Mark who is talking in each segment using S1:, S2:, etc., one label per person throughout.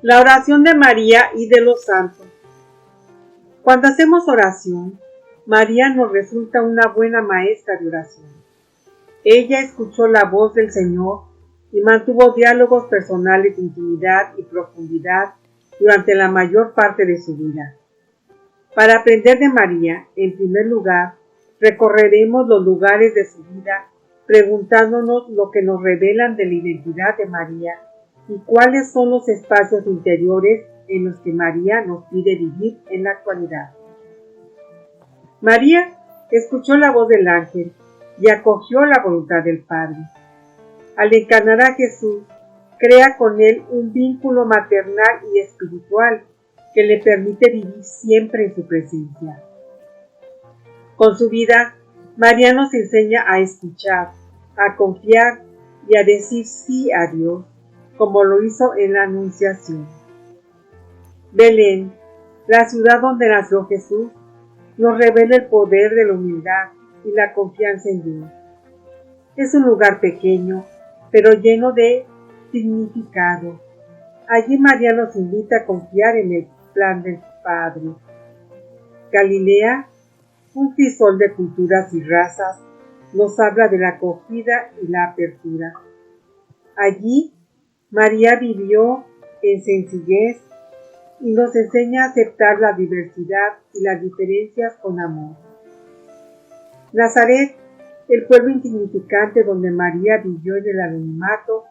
S1: La oración de María y de los santos. Cuando hacemos oración, María nos resulta una buena maestra de oración. Ella escuchó la voz del Señor y mantuvo diálogos personales de intimidad y profundidad durante la mayor parte de su vida. Para aprender de María, en primer lugar, recorreremos los lugares de su vida preguntándonos lo que nos revelan de la identidad de María y cuáles son los espacios interiores en los que María nos pide vivir en la actualidad. María escuchó la voz del ángel y acogió la voluntad del Padre. Al encarnar a Jesús, crea con él un vínculo maternal y espiritual que le permite vivir siempre en su presencia. Con su vida, María nos enseña a escuchar, a confiar y a decir sí a Dios, como lo hizo en la Anunciación. Belén, la ciudad donde nació Jesús, nos revela el poder de la humildad y la confianza en Dios. Es un lugar pequeño, pero lleno de significado. Allí María nos invita a confiar en el plan del Padre. Galilea, un crisol de culturas y razas, nos habla de la acogida y la apertura. Allí, María vivió en sencillez y nos enseña a aceptar la diversidad y las diferencias con amor. Nazaret, el pueblo insignificante donde María vivió en el anonimato,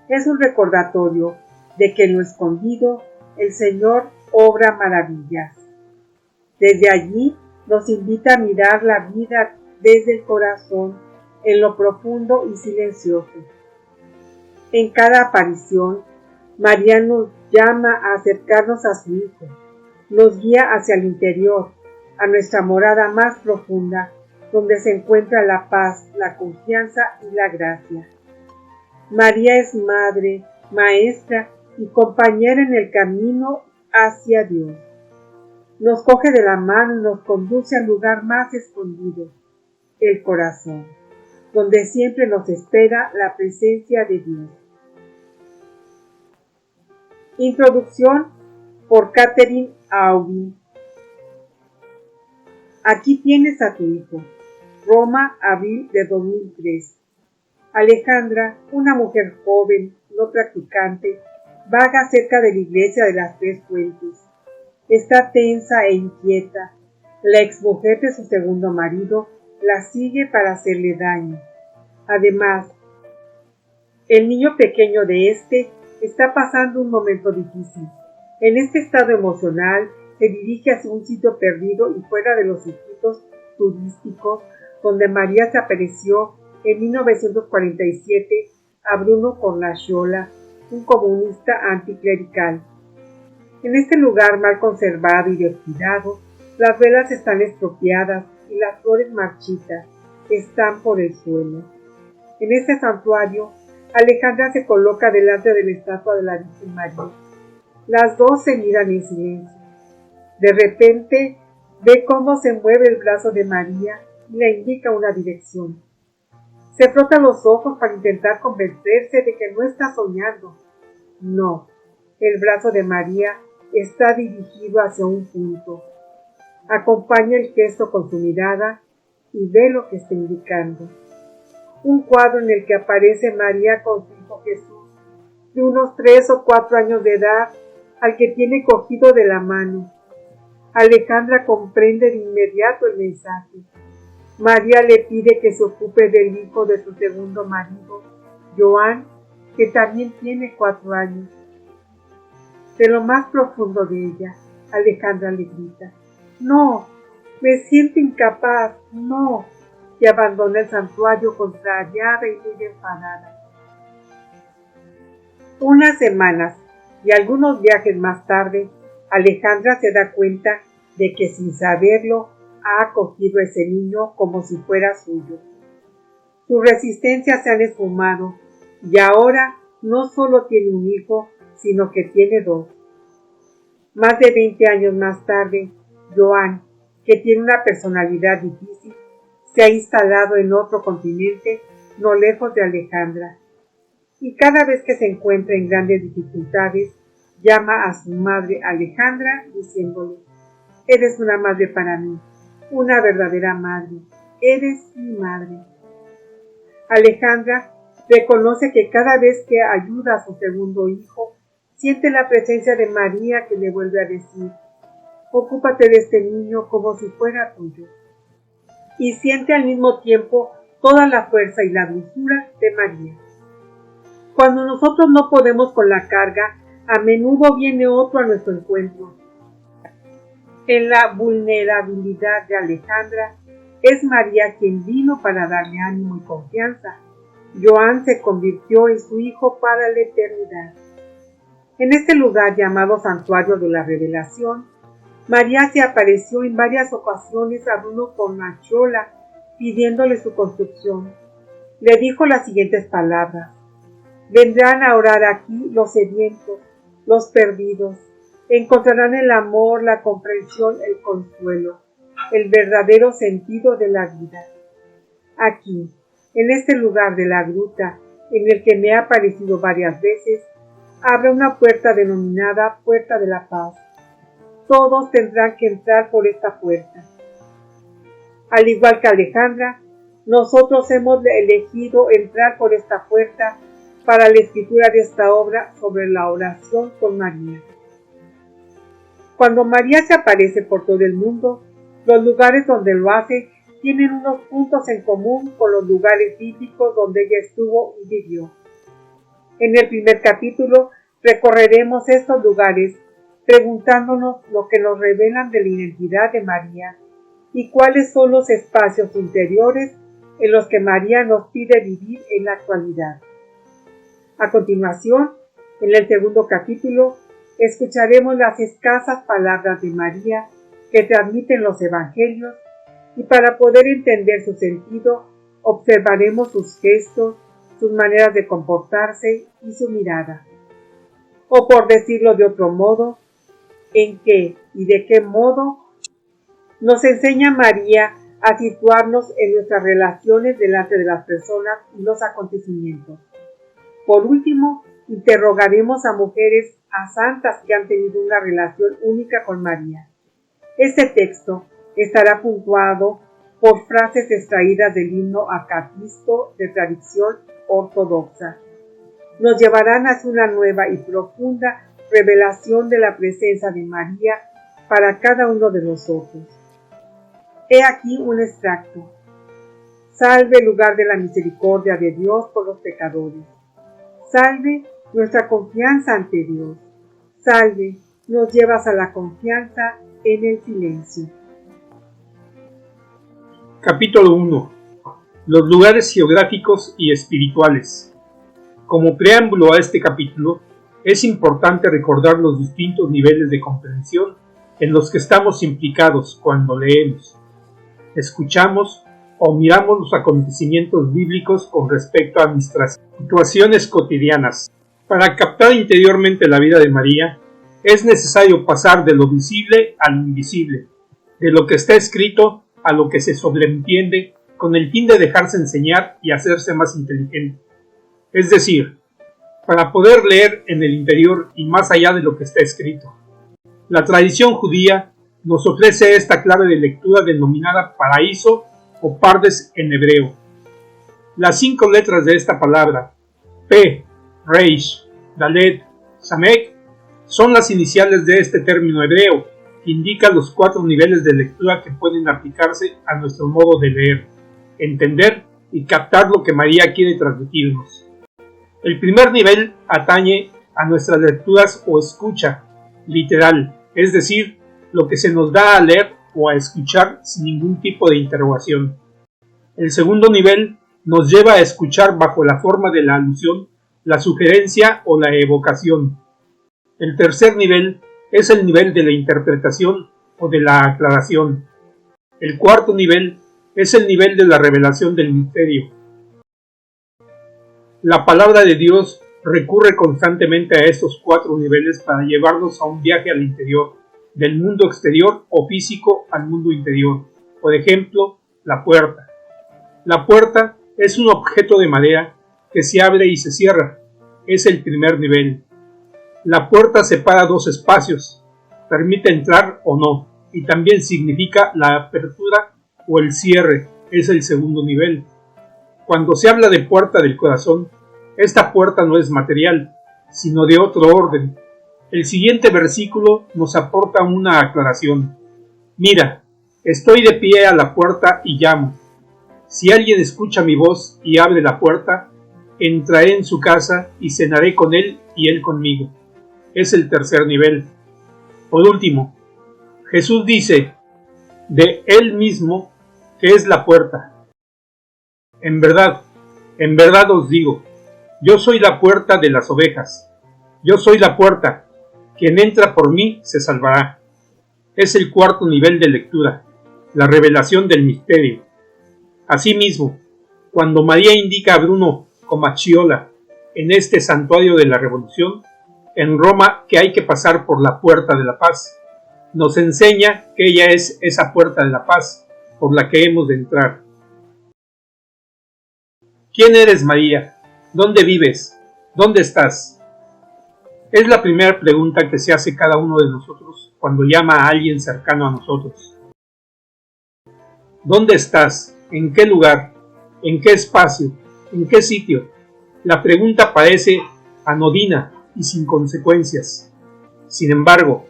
S1: es un recordatorio de que en lo escondido el Señor obra maravillas. Desde allí nos invita a mirar la vida desde el corazón, en lo profundo y silencioso. En cada aparición, María nos llama a acercarnos a su Hijo, nos guía hacia el interior, a nuestra morada más profunda, donde se encuentra la paz, la confianza y la gracia. María es madre, maestra y compañera en el camino hacia Dios. Nos coge de la mano y nos conduce al lugar más escondido, el corazón, donde siempre nos espera la presencia de Dios. Introducción por Catherine Aubin. Aquí tienes a tu hijo. Roma, abril de 2003. Alejandra, una mujer joven, no practicante, vaga cerca de la iglesia de las Tres Fuentes. Está tensa e inquieta. La exmujer de su segundo marido la sigue para hacerle daño. Además, el niño pequeño de este está pasando un momento difícil. En este estado emocional se dirige hacia un sitio perdido y fuera de los circuitos turísticos donde María se apareció en 1947 a Bruno Cornacchiola, un comunista anticlerical. En este lugar mal conservado y descuidado, las velas están estropeadas y las flores marchitas están por el suelo. En este santuario, Alejandra se coloca delante de la estatua de la Virgen María. Las dos se miran en silencio. De repente, ve cómo se mueve el brazo de María y le indica una dirección. Se frota los ojos para intentar convencerse de que no está soñando. No, el brazo de María está dirigido hacia un punto. Acompaña el gesto con su mirada y ve lo que está indicando. Un cuadro en el que aparece María con su hijo Jesús, de unos 3 o 4 años de edad, al que tiene cogido de la mano. Alejandra comprende de inmediato el mensaje. María le pide que se ocupe del hijo de su segundo marido, Joan, que también tiene 4 años. De lo más profundo de ella, Alejandra le grita: «No, me siento incapaz, no», y abandona el santuario contrariada y muy enfadada. Unas semanas y algunos viajes más tarde, Alejandra se da cuenta de que sin saberlo ha acogido a ese niño como si fuera suyo. Sus resistencias se han esfumado y ahora no solo tiene un hijo, sino que tiene 2. Más de 20 años más tarde, Joan, que tiene una personalidad difícil, se ha instalado en otro continente, no lejos de Alejandra. Y cada vez que se encuentra en grandes dificultades, llama a su madre Alejandra diciéndole: eres una madre para mí, una verdadera madre, eres mi madre. Alejandra reconoce que cada vez que ayuda a su segundo hijo, siente la presencia de María que le vuelve a decir: ocúpate de este niño como si fuera tuyo. Y siente al mismo tiempo toda la fuerza y la dulzura de María. Cuando nosotros no podemos con la carga, a menudo viene otro a nuestro encuentro. En la vulnerabilidad de Alejandra, es María quien vino para darle ánimo y confianza. Joan se convirtió en su hijo para la eternidad. En este lugar llamado Santuario de la Revelación, María se apareció en varias ocasiones a Bruno Cornacchiola pidiéndole su construcción. Le dijo las siguientes palabras: vendrán a orar aquí los sedientos, los perdidos, encontrarán el amor, la comprensión, el consuelo, el verdadero sentido de la vida. Aquí, en este lugar de la gruta, en el que me ha aparecido varias veces, abre una puerta denominada Puerta de la Paz. Todos tendrán que entrar por esta puerta. Al igual que Alejandra, nosotros hemos elegido entrar por esta puerta para la escritura de esta obra sobre la oración con María. Cuando María se aparece por todo el mundo, los lugares donde lo hace tienen unos puntos en común con los lugares bíblicos donde ella estuvo y vivió. En el primer capítulo recorreremos estos lugares preguntándonos lo que nos revelan de la identidad de María y cuáles son los espacios interiores en los que María nos pide vivir en la actualidad. A continuación, en el segundo capítulo, escucharemos las escasas palabras de María que transmiten los evangelios y para poder entender su sentido, observaremos sus gestos, sus maneras de comportarse y su mirada. O por decirlo de otro modo, en qué y de qué modo nos enseña María a situarnos en nuestras relaciones delante de las personas y los acontecimientos. Por último, interrogaremos a mujeres, a santas que han tenido una relación única con María. Este texto estará puntuado por frases extraídas del himno acatístico de tradición ortodoxa. Nos llevarán hacia una nueva y profunda revelación de la presencia de María para cada uno de nosotros. He aquí un extracto. Salve el lugar de la misericordia de Dios por los pecadores. Salve nuestra confianza ante Dios. Salve, nos llevas a la confianza en el silencio.
S2: Capítulo 1. Los lugares geográficos y espirituales. Como preámbulo a este capítulo, es importante recordar los distintos niveles de comprensión en los que estamos implicados cuando leemos, escuchamos o miramos los acontecimientos bíblicos con respecto a nuestras situaciones cotidianas. Para captar interiormente la vida de María, es necesario pasar de lo visible a lo invisible, de lo que está escrito a lo que se sobreentiende, con el fin de dejarse enseñar y hacerse más inteligente. Es decir, para poder leer en el interior y más allá de lo que está escrito. La tradición judía nos ofrece esta clave de lectura denominada paraíso o pardes en hebreo. Las 5 letras de esta palabra, P, Reish, Dalet, Samek, son las iniciales de este término hebreo, que indica los 4 niveles de lectura que pueden aplicarse a nuestro modo de leer, entender y captar lo que María quiere transmitirnos. El primer nivel atañe a nuestras lecturas o escucha, literal, es decir, lo que se nos da a leer o a escuchar sin ningún tipo de interrogación. El segundo nivel nos lleva a escuchar bajo la forma de la alusión, la sugerencia o la evocación. El tercer nivel es el nivel de la interpretación o de la aclaración. El cuarto nivel es el nivel de la revelación del misterio. La palabra de Dios recurre constantemente a estos 4 niveles para llevarnos a un viaje al interior, del mundo exterior o físico al mundo interior. Por ejemplo, la puerta. La puerta es un objeto de madera que se abre y se cierra. Es el primer nivel. La puerta separa dos espacios, permite entrar o no, y también significa la apertura o el cierre, es el segundo nivel. Cuando se habla de puerta del corazón, esta puerta no es material, sino de otro orden. El siguiente versículo nos aporta una aclaración. Mira, estoy de pie a la puerta y llamo. Si alguien escucha mi voz y abre la puerta, entraré en su casa y cenaré con él y él conmigo. Es el tercer nivel. Por último, Jesús dice de él mismo que es la puerta. En verdad os digo, yo soy la puerta de las ovejas. Yo soy la puerta. Quien entra por mí se salvará. Es el cuarto nivel de lectura, la revelación del misterio. Asimismo, cuando María indica a Bruno Comacchiola en este santuario de la Revolución, en Roma, que hay que pasar por la puerta de la paz, nos enseña que ella es esa puerta de la paz por la que hemos de entrar. ¿Quién eres, María? ¿Dónde vives? ¿Dónde estás? Es la primera pregunta que se hace cada uno de nosotros cuando llama a alguien cercano a nosotros. ¿Dónde estás? ¿En qué lugar? ¿En qué espacio? ¿En qué sitio? La pregunta parece anodina y sin consecuencias. Sin embargo,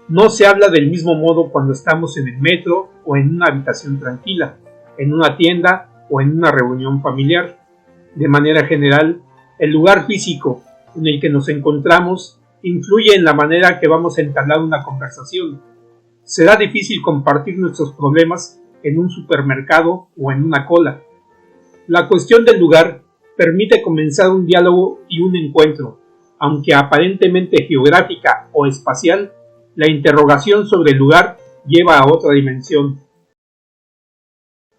S2: no se habla del mismo modo cuando estamos en el metro o en una habitación tranquila, en una tienda o en una reunión familiar. De manera general, el lugar físico en el que nos encontramos influye en la manera que vamos a entablar una conversación. Será difícil compartir nuestros problemas en un supermercado o en una cola. La cuestión del lugar permite comenzar un diálogo y un encuentro, aunque aparentemente geográfica o espacial. La interrogación sobre el lugar lleva a otra dimensión.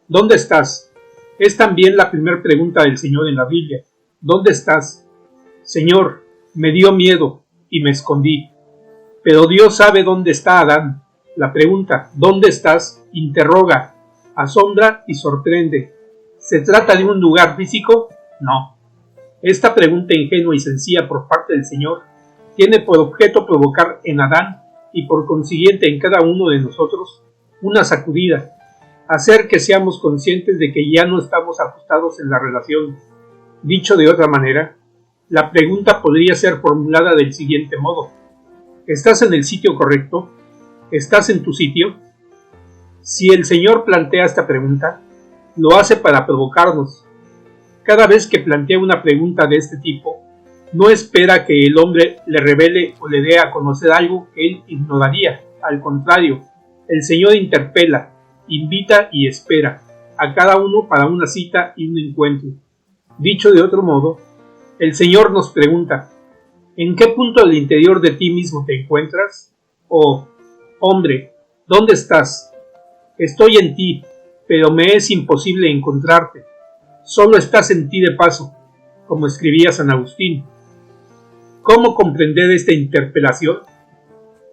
S2: ¿Dónde estás? Es también la primera pregunta del Señor en la Biblia. ¿Dónde estás? Señor, me dio miedo y me escondí. Pero Dios sabe dónde está Adán. La pregunta, ¿dónde estás?, interroga, asombra y sorprende. ¿Se trata de un lugar físico? No. Esta pregunta ingenua y sencilla por parte del Señor tiene por objeto provocar en Adán y por consiguiente en cada uno de nosotros una sacudida, hacer que seamos conscientes de que ya no estamos ajustados en la relación. Dicho de otra manera, la pregunta podría ser formulada del siguiente modo: ¿estás en el sitio correcto? ¿Estás en tu sitio? Si el Señor plantea esta pregunta, lo hace para provocarnos. Cada vez que plantea una pregunta de este tipo, no espera que el hombre le revele o le dé a conocer algo que él ignoraría. Al contrario, el Señor interpela, invita y espera a cada uno para una cita y un encuentro. Dicho de otro modo, el Señor nos pregunta: ¿en qué punto del interior de ti mismo te encuentras? O, hombre, ¿dónde estás? Estoy en ti, pero me es imposible encontrarte. Solo estás en ti de paso, como escribía San Agustín. ¿Cómo comprender esta interpelación?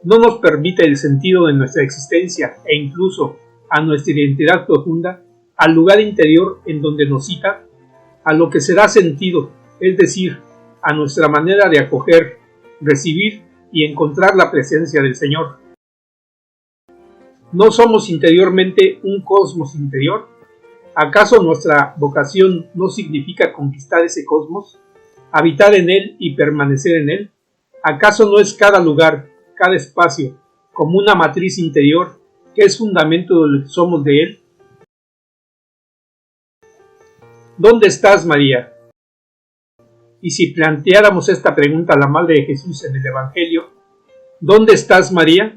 S2: No nos permite el sentido de nuestra existencia e incluso a nuestra identidad profunda, al lugar interior en donde nos cita, a lo que será sentido, es decir, a nuestra manera de acoger, recibir y encontrar la presencia del Señor. ¿No somos interiormente un cosmos interior? ¿Acaso nuestra vocación no significa conquistar ese cosmos, habitar en él y permanecer en él? ¿Acaso no es cada lugar, cada espacio, como una matriz interior que es fundamento de lo que somos de él? ¿Dónde estás, María? Y si planteáramos esta pregunta a la Madre de Jesús en el Evangelio: ¿dónde estás, María?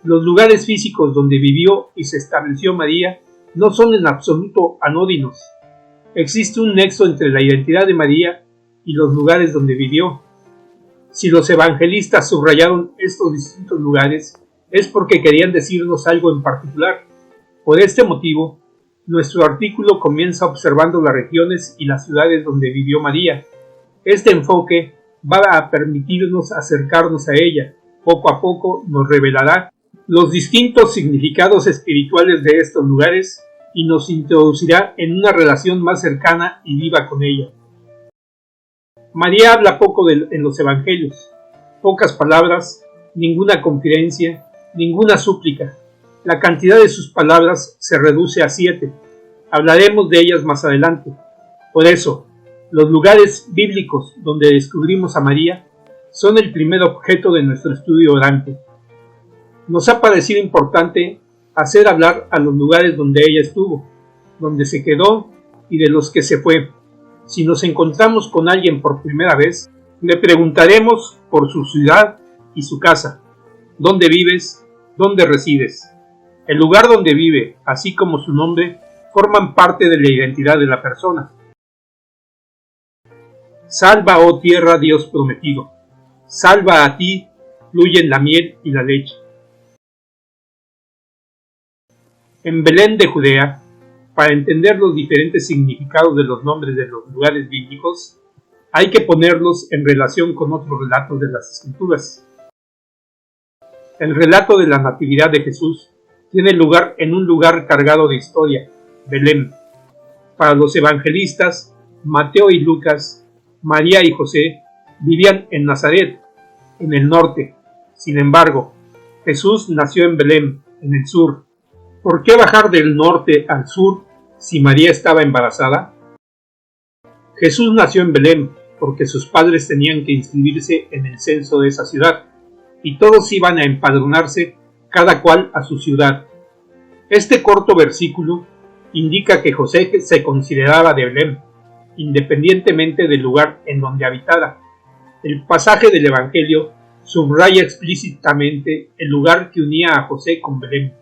S2: Los lugares físicos donde vivió y se estableció María no son en absoluto anódinos. Existe un nexo entre la identidad de María y los lugares donde vivió. Si los evangelistas subrayaron estos distintos lugares, es porque querían decirnos algo en particular. Por este motivo, nuestro artículo comienza observando las regiones y las ciudades donde vivió María. Este enfoque va a permitirnos acercarnos a ella. Poco a poco nos revelará los distintos significados espirituales de estos lugares y nos introducirá en una relación más cercana y viva con ella. María habla poco en los evangelios. Pocas palabras, ninguna confidencia, ninguna súplica. La cantidad de sus palabras se reduce a 7. Hablaremos de ellas más adelante. Por eso, los lugares bíblicos donde descubrimos a María son el primer objeto de nuestro estudio orante. Nos ha parecido importante hacer hablar a los lugares donde ella estuvo, donde se quedó y de los que se fue. Si nos encontramos con alguien por primera vez, le preguntaremos por su ciudad y su casa. ¿Dónde vives? ¿Dónde resides? El lugar donde vive, así como su nombre, forman parte de la identidad de la persona. Salva, oh tierra, Dios prometido. Salva a ti, fluyen la miel y la leche. En Belén de Judea, para entender los diferentes significados de los nombres de los lugares bíblicos, hay que ponerlos en relación con otros relatos de las Escrituras. El relato de la Natividad de Jesús tiene lugar en un lugar cargado de historia, Belén. Para los evangelistas, Mateo y Lucas, María y José vivían en Nazaret, en el norte. Sin embargo, Jesús nació en Belén, en el sur. ¿Por qué bajar del norte al sur si María estaba embarazada? Jesús nació en Belén porque sus padres tenían que inscribirse en el censo de esa ciudad, y todos iban a empadronarse, cada cual a su ciudad. Este corto versículo indica que José se consideraba de Belén, independientemente del lugar en donde habitara. El pasaje del Evangelio subraya explícitamente el lugar que unía a José con Belén.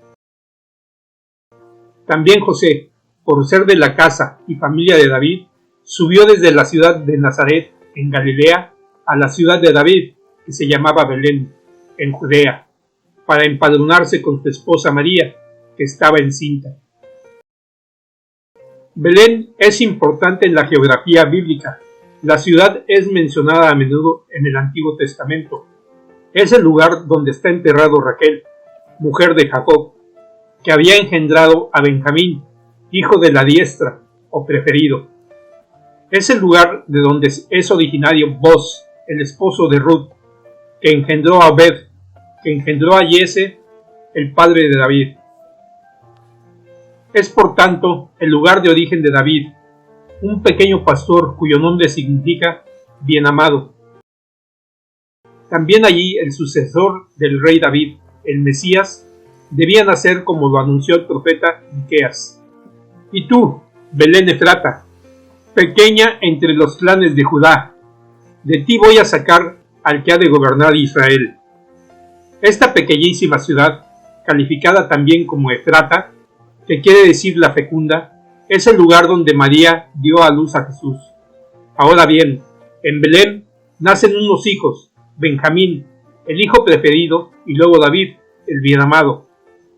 S2: También José, por ser de la casa y familia de David, subió desde la ciudad de Nazaret, en Galilea, a la ciudad de David, que se llamaba Belén, en Judea, para empadronarse con su esposa María, que estaba encinta. Belén es importante en la geografía bíblica. La ciudad es mencionada a menudo en el Antiguo Testamento. Es el lugar donde está enterrado Raquel, mujer de Jacob, que había engendrado a Benjamín, hijo de la diestra, o preferido. Es el lugar de donde es originario Boz, el esposo de Ruth, que engendró a Obed, que engendró a Yese, el padre de David. Es por tanto el lugar de origen de David, un pequeño pastor cuyo nombre significa bien amado. También allí el sucesor del rey David, el Mesías, debía nacer como lo anunció el profeta Miqueas. Y tú, Belén Efrata, pequeña entre los clanes de Judá, de ti voy a sacar al que ha de gobernar Israel. Esta pequeñísima ciudad, calificada también como Efrata, que quiere decir la fecunda, es el lugar donde María dio a luz a Jesús. Ahora bien, en Belén nacen unos hijos, Benjamín, el hijo preferido, y luego David, el bien amado.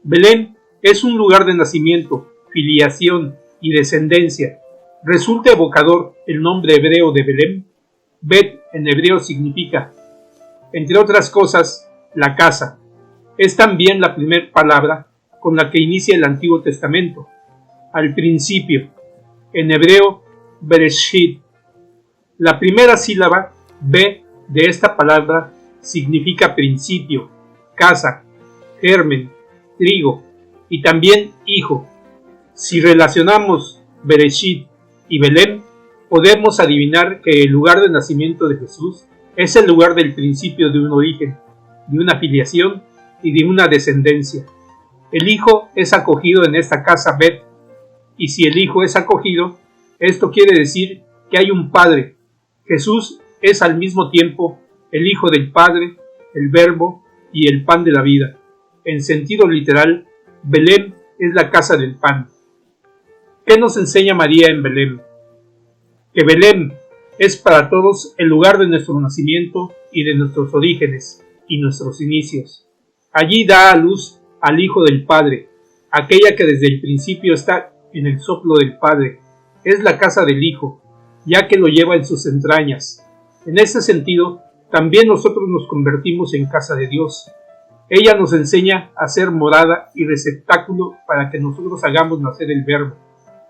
S2: Belén es un lugar de nacimiento, filiación y descendencia. Resulta evocador el nombre hebreo de Belén. Bet en hebreo significa, entre otras cosas, la casa. Es también la primera palabra con la que inicia el Antiguo Testamento. Al principio, en hebreo, Bereshit. La primera sílaba, B, de esta palabra significa principio, casa, germen, trigo y también hijo. Si relacionamos Bereshit y Belén, podemos adivinar que el lugar de nacimiento de Jesús es el lugar del principio de un origen, de una filiación y de una descendencia. El hijo es acogido en esta casa Bet, y si el hijo es acogido, esto quiere decir que hay un padre. Jesús es al mismo tiempo el hijo del Padre, el Verbo y el pan de la vida. En sentido literal, Belén es la casa del pan. ¿Qué nos enseña María en Belén? Que Belén es para todos el lugar de nuestro nacimiento y de nuestros orígenes y nuestros inicios. Allí da a luz al Hijo del Padre, aquella que desde el principio está en el soplo del Padre. Es la casa del Hijo, ya que lo lleva en sus entrañas. En este sentido, también nosotros nos convertimos en casa de Dios. Ella nos enseña a ser morada y receptáculo para que nosotros hagamos nacer el Verbo,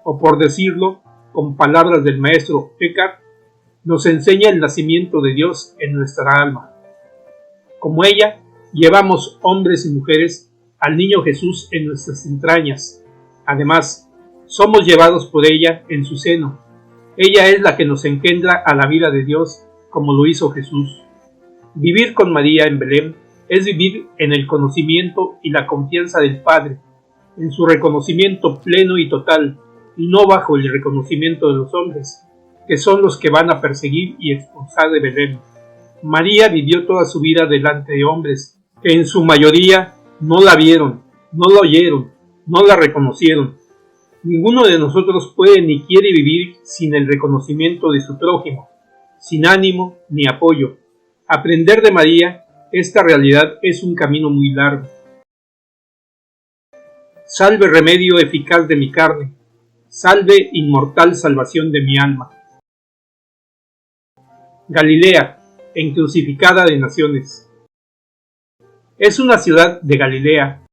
S2: o por decirlo con palabras del maestro Eckhart, nos enseña el nacimiento de Dios en nuestra alma. Como ella, llevamos hombres y mujeres al niño Jesús en nuestras entrañas. Además, somos llevados por ella en su seno. Ella es la que nos engendra a la vida de Dios, como lo hizo Jesús. Vivir con María en Belén es vivir en el conocimiento y la confianza del Padre, en su reconocimiento pleno y total, y no bajo el reconocimiento de los hombres, que son los que van a perseguir y expulsar de Belén. María vivió toda su vida delante de hombres, que en su mayoría no la vieron, no la oyeron, no la reconocieron. Ninguno de nosotros puede ni quiere vivir sin el reconocimiento de su prójimo, sin ánimo ni apoyo. Aprender de María esta realidad es un camino muy largo. Salve remedio eficaz de mi carne, salve inmortal salvación de mi alma. Galilea, encrucificada de naciones. Es una ciudad de Galilea.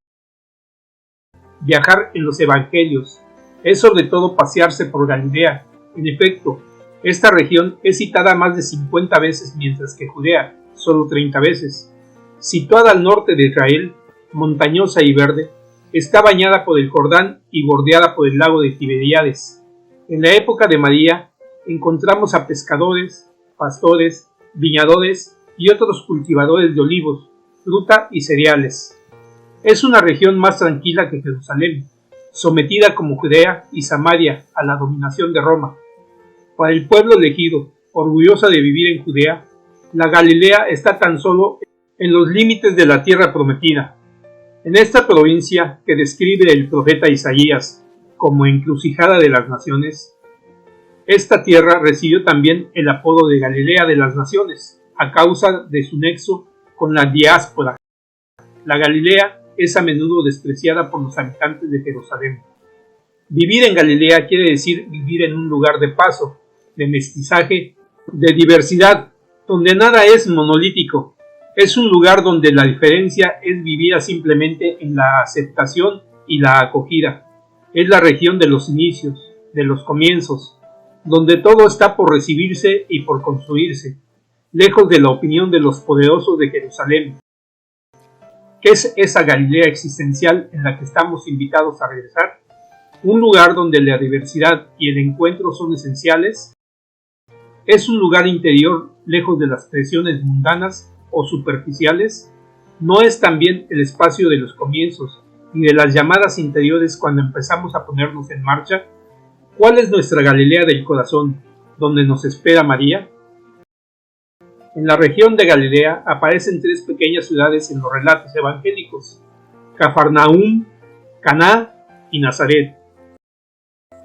S2: Viajar en los evangelios es sobre todo pasearse por Galilea. En efecto, esta región es citada más de 50 veces, mientras que Judea, solo 30 veces. Situada al norte de Israel, montañosa y verde, está bañada por el Jordán y bordeada por el lago de Tiberíades. En la época de María, encontramos a pescadores, pastores, viñadores y otros cultivadores de olivos, fruta y cereales. Es una región más tranquila que Jerusalén, sometida como Judea y Samaria a la dominación de Roma. Para el pueblo elegido, orgullosa de vivir en Judea, la Galilea está tan solo en los límites de la tierra prometida. En esta provincia que describe el profeta Isaías como encrucijada de las naciones, esta tierra recibió también el apodo de Galilea de las naciones, a causa de su nexo con la diáspora. La Galilea es a menudo despreciada por los habitantes de Jerusalén. Vivir en Galilea quiere decir vivir en un lugar de paso, de mestizaje, de diversidad, donde nada es monolítico. Es un lugar donde la diferencia es vivida simplemente en la aceptación y la acogida. Es la región de los inicios, de los comienzos, donde todo está por recibirse y por construirse, lejos de la opinión de los poderosos de Jerusalén. ¿Qué es esa Galilea existencial en la que estamos invitados a regresar? Un lugar donde la diversidad y el encuentro son esenciales. Es un lugar interior, lejos de las presiones mundanas o superficiales. No es también el espacio de los comienzos y de las llamadas interiores cuando empezamos a ponernos en marcha. ¿Cuál es nuestra Galilea del corazón, donde nos espera María? En la región de Galilea aparecen 3 pequeñas ciudades en los relatos evangélicos: Cafarnaúm, Caná y Nazaret.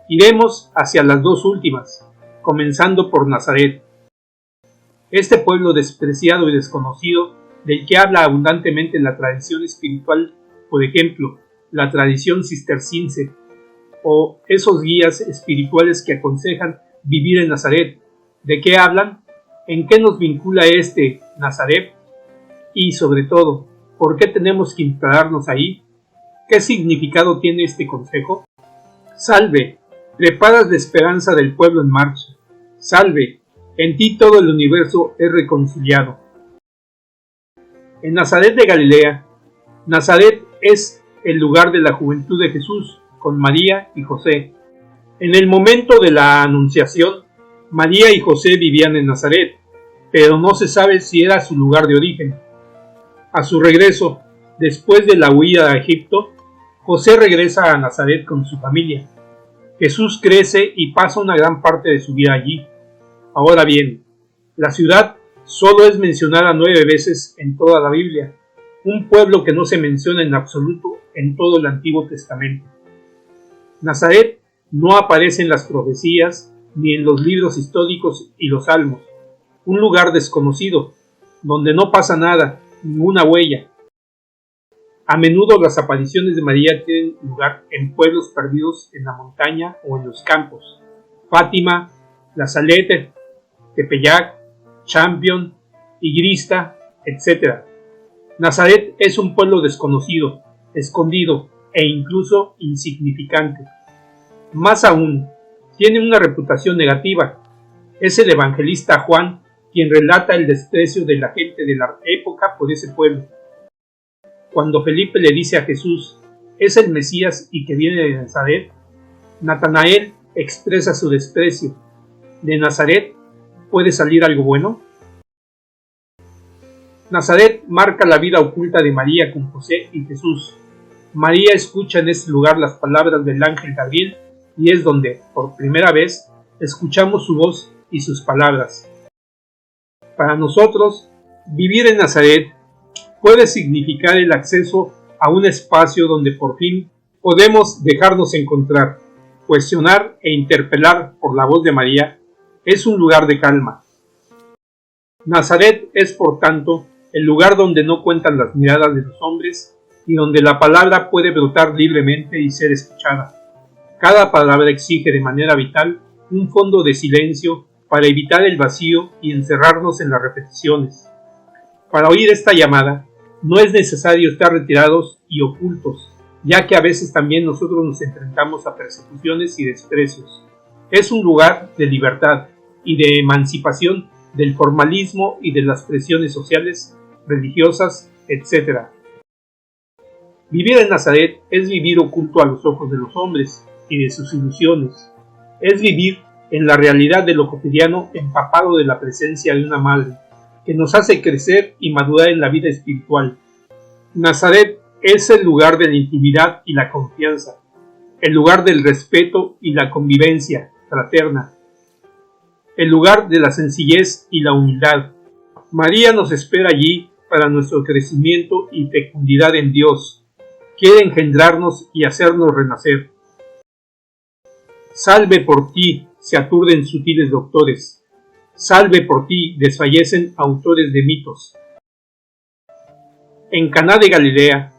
S2: Iremos hacia las 2 últimas, comenzando por Nazaret. Este pueblo despreciado y desconocido, del que habla abundantemente la tradición espiritual, por ejemplo, la tradición cisterciense, o esos guías espirituales que aconsejan vivir en Nazaret. ¿De qué hablan? ¿En qué nos vincula este Nazaret? Y sobre todo, ¿por qué tenemos que instalarnos ahí? ¿Qué significado tiene este consejo? Salve, preparas la esperanza del pueblo en marcha. Salve, en ti todo el universo es reconciliado. En Nazaret de Galilea, Nazaret es el lugar de la juventud de Jesús, con María y José. En el momento de la Anunciación, María y José vivían en Nazaret, pero no se sabe si era su lugar de origen. A su regreso, después de la huida a Egipto, José regresa a Nazaret con su familia. Jesús crece y pasa una gran parte de su vida allí. Ahora bien, la ciudad solo es mencionada 9 veces en toda la Biblia, un pueblo que no se menciona en absoluto en todo el Antiguo Testamento. Nazaret no aparece en las profecías ni en los libros históricos y los salmos, un lugar desconocido, donde no pasa nada, ninguna huella. A menudo las apariciones de María tienen lugar en pueblos perdidos en la montaña o en los campos: Fátima, La Salette, Tepeyac, Champion, Igrista, etc. Nazaret es un pueblo desconocido, escondido e incluso insignificante. Más aún, tiene una reputación negativa. Es el evangelista Juan quien relata el desprecio de la gente de la época por ese pueblo. Cuando Felipe le dice a Jesús, es el Mesías y que viene de Nazaret, Natanael expresa su desprecio. ¿De Nazaret puede salir algo bueno? Nazaret marca la vida oculta de María con José y Jesús. María escucha en este lugar las palabras del ángel Gabriel y es donde, por primera vez, escuchamos su voz y sus palabras. Para nosotros, vivir en Nazaret puede significar el acceso a un espacio donde por fin podemos dejarnos encontrar, cuestionar e interpelar por la voz de María. Es un lugar de calma. Nazaret es, por tanto, el lugar donde no cuentan las miradas de los hombres y donde la palabra puede brotar libremente y ser escuchada. Cada palabra exige de manera vital un fondo de silencio para evitar el vacío y encerrarnos en las repeticiones. Para oír esta llamada, no es necesario estar retirados y ocultos, ya que a veces también nosotros nos enfrentamos a persecuciones y desprecios. Es un lugar de libertad y de emancipación del formalismo y de las presiones sociales, religiosas, etc. Vivir en Nazaret es vivir oculto a los ojos de los hombres y de sus ilusiones. Es vivir en la realidad de lo cotidiano empapado de la presencia de una madre, que nos hace crecer y madurar en la vida espiritual. Nazaret es el lugar de la intimidad y la confianza, el lugar del respeto y la convivencia fraterna, el lugar de la sencillez y la humildad. María nos espera allí para nuestro crecimiento y fecundidad en Dios. Quiere engendrarnos y hacernos renacer. Salve por ti, se aturden sutiles doctores. Salve por ti, desfallecen autores de mitos. En Caná de Galilea,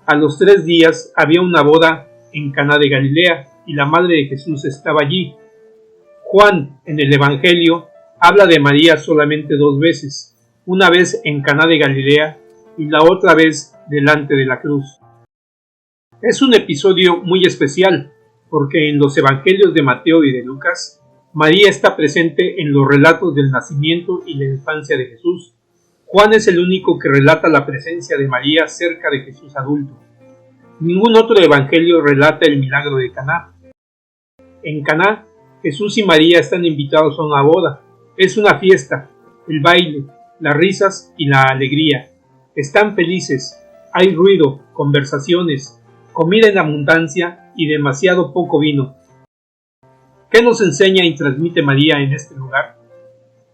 S2: a los 3 días había una boda en Caná de Galilea y la madre de Jesús estaba allí. Juan, en el Evangelio, habla de María solamente 2 veces, una vez en Caná de Galilea y la otra vez delante de la cruz. Es un episodio muy especial, porque en los Evangelios de Mateo y de Lucas, María está presente en los relatos del nacimiento y la infancia de Jesús. Juan es el único que relata la presencia de María cerca de Jesús adulto. Ningún otro evangelio relata el milagro de Caná. En Caná, Jesús y María están invitados a una boda. Es una fiesta, el baile, las risas y la alegría. Están felices, hay ruido, conversaciones, comida en abundancia y demasiado poco vino. ¿Qué nos enseña y transmite María en este lugar?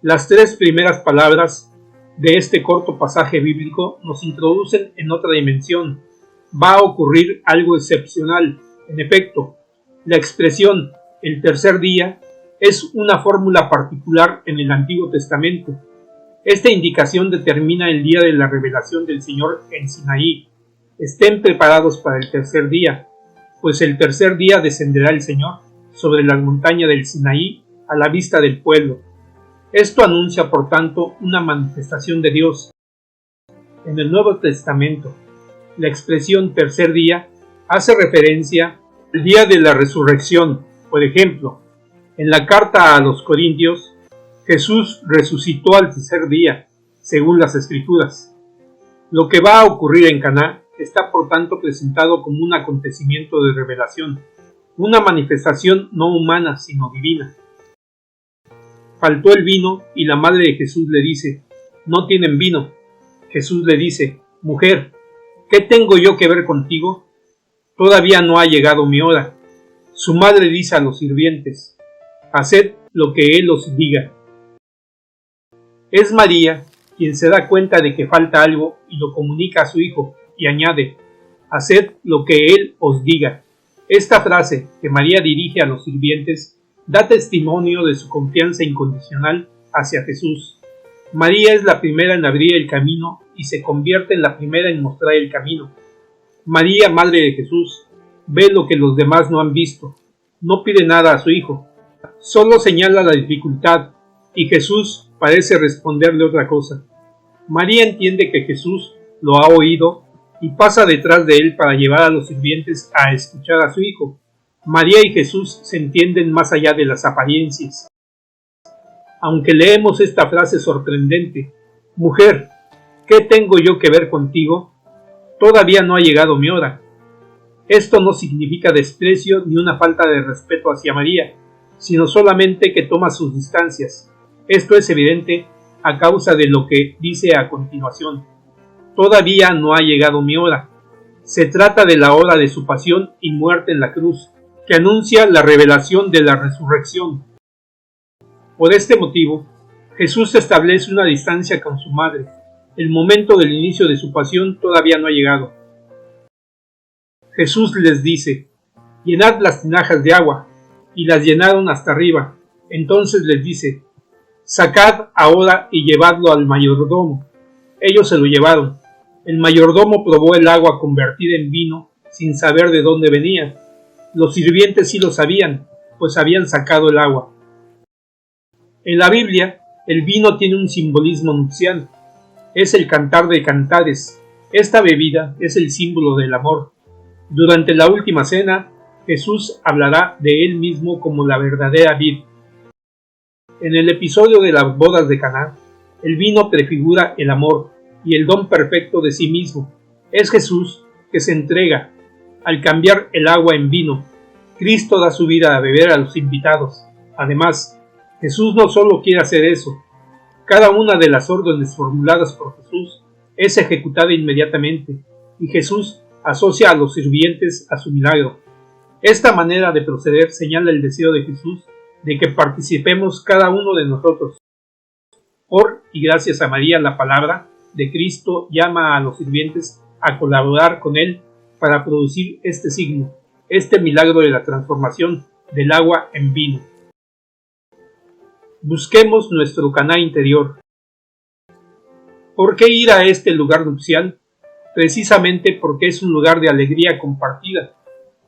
S2: Las 3 primeras palabras de este corto pasaje bíblico nos introducen en otra dimensión. Va a ocurrir algo excepcional. En efecto, la expresión el tercer día es una fórmula particular en el Antiguo Testamento. Esta indicación determina el día de la revelación del Señor en Sinaí. Estén preparados para el tercer día, pues el tercer día descenderá el Señor sobre las montañas del Sinaí a la vista del pueblo. Esto anuncia, por tanto, una manifestación de Dios. En el Nuevo Testamento, la expresión tercer día hace referencia al día de la resurrección. Por ejemplo, en la carta a los Corintios, Jesús resucitó al tercer día, según las Escrituras. Lo que va a ocurrir en Caná está por tanto presentado como un acontecimiento de revelación, una manifestación no humana sino divina. Faltó el vino y la madre de Jesús le dice, no tienen vino. Jesús le dice, mujer, ¿qué tengo yo que ver contigo? Todavía no ha llegado mi hora. Su madre dice a los sirvientes, haced lo que él os diga. Es María quien se da cuenta de que falta algo y lo comunica a su hijo y añade, haced lo que él os diga. Esta frase que María dirige a los sirvientes da testimonio de su confianza incondicional hacia Jesús. María es la primera en abrir el camino y se convierte en la primera en mostrar el camino. María, madre de Jesús, ve lo que los demás no han visto. No pide nada a su hijo, solo señala la dificultad y Jesús parece responderle otra cosa. María entiende que Jesús lo ha oído y pasa detrás de él para llevar a los sirvientes a escuchar a su hijo. María y Jesús se entienden más allá de las apariencias. aunque leemos esta frase sorprendente: mujer, ¿qué tengo yo que ver contigo? Todavía no ha llegado mi hora. Esto no significa desprecio ni una falta de respeto hacia María, sino solamente que toma sus distancias. Esto es evidente a causa de lo que dice a continuación: todavía no ha llegado mi hora. Se trata de la hora de su pasión y muerte en la cruz, que anuncia la revelación de la resurrección. Por este motivo, Jesús establece una distancia con su madre. El momento del inicio de su pasión todavía no ha llegado. Jesús les dice: llenad las tinajas de agua, y las llenaron hasta arriba. Entonces les dice: sacad ahora y llevadlo al mayordomo. Ellos se lo llevaron. El mayordomo probó el agua convertida en vino sin saber de dónde venía. Los sirvientes sí lo sabían, pues habían sacado el agua. En la Biblia, el vino tiene un simbolismo nupcial. Es el cantar de cantares. Esta bebida es el símbolo del amor. Durante la última cena, Jesús hablará de él mismo como la verdadera vid. En el episodio de las bodas de Caná, el vino prefigura el amor y el don perfecto de sí mismo. Es Jesús que se entrega. Al cambiar el agua en vino, Cristo da su vida a beber a los invitados. Además, Jesús no solo quiere hacer eso. Cada una de las órdenes formuladas por Jesús es ejecutada inmediatamente, y Jesús asocia a los sirvientes a su milagro. Esta manera de proceder señala el deseo de Jesús de que participemos cada uno de nosotros. Por y gracias a María, la palabra de Cristo llama a los sirvientes a colaborar con él para producir este signo, este milagro de la transformación del agua en vino. Busquemos nuestro Caná interior. ¿Por qué ir a este lugar nupcial? Precisamente porque es un lugar de alegría compartida.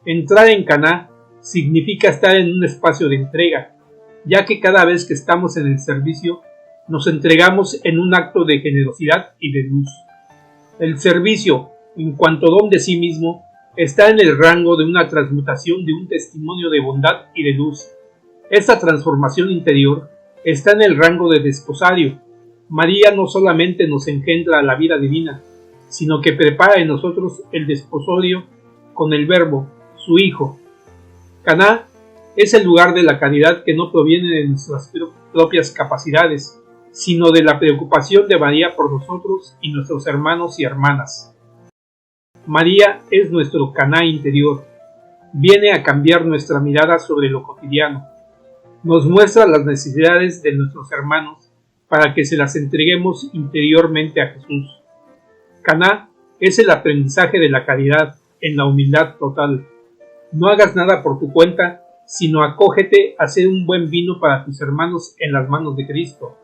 S2: Entrar en Caná significa estar en un espacio de entrega, ya que cada vez que estamos en el servicio, nos entregamos en un acto de generosidad y de luz. El servicio, en cuanto don de sí mismo, está en el rango de una transmutación de un testimonio de bondad y de luz. Esta transformación interior está en el rango de desposario. María no solamente nos engendra la vida divina, sino que prepara en nosotros el desposorio con el Verbo, su Hijo. Caná es el lugar de la caridad que no proviene de nuestras propias capacidades, sino de la preocupación de María por nosotros y nuestros hermanos y hermanas. María es nuestro Caná interior. Viene a cambiar nuestra mirada sobre lo cotidiano. Nos muestra las necesidades de nuestros hermanos para que se las entreguemos interiormente a Jesús. Caná es el aprendizaje de la caridad en la humildad total. No hagas nada por tu cuenta, sino acógete a hacer un buen vino para tus hermanos en las manos de Cristo.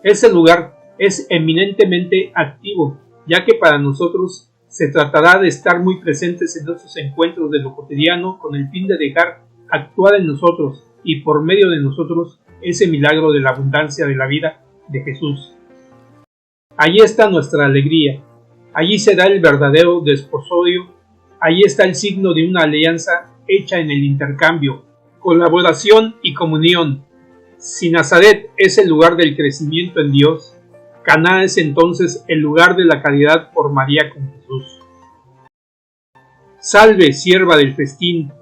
S2: Ese lugar es eminentemente activo, ya que para nosotros se tratará de estar muy presentes en nuestros encuentros de lo cotidiano con el fin de dejar actuar en nosotros y por medio de nosotros ese milagro de la abundancia de la vida de Jesús. Allí está nuestra alegría, allí será el verdadero desposorio, allí está el signo de una alianza hecha en el intercambio, colaboración y comunión. Si Nazaret es el lugar del crecimiento en Dios, Caná es entonces el lugar de la caridad por María con Jesús. Salve, sierva del festín,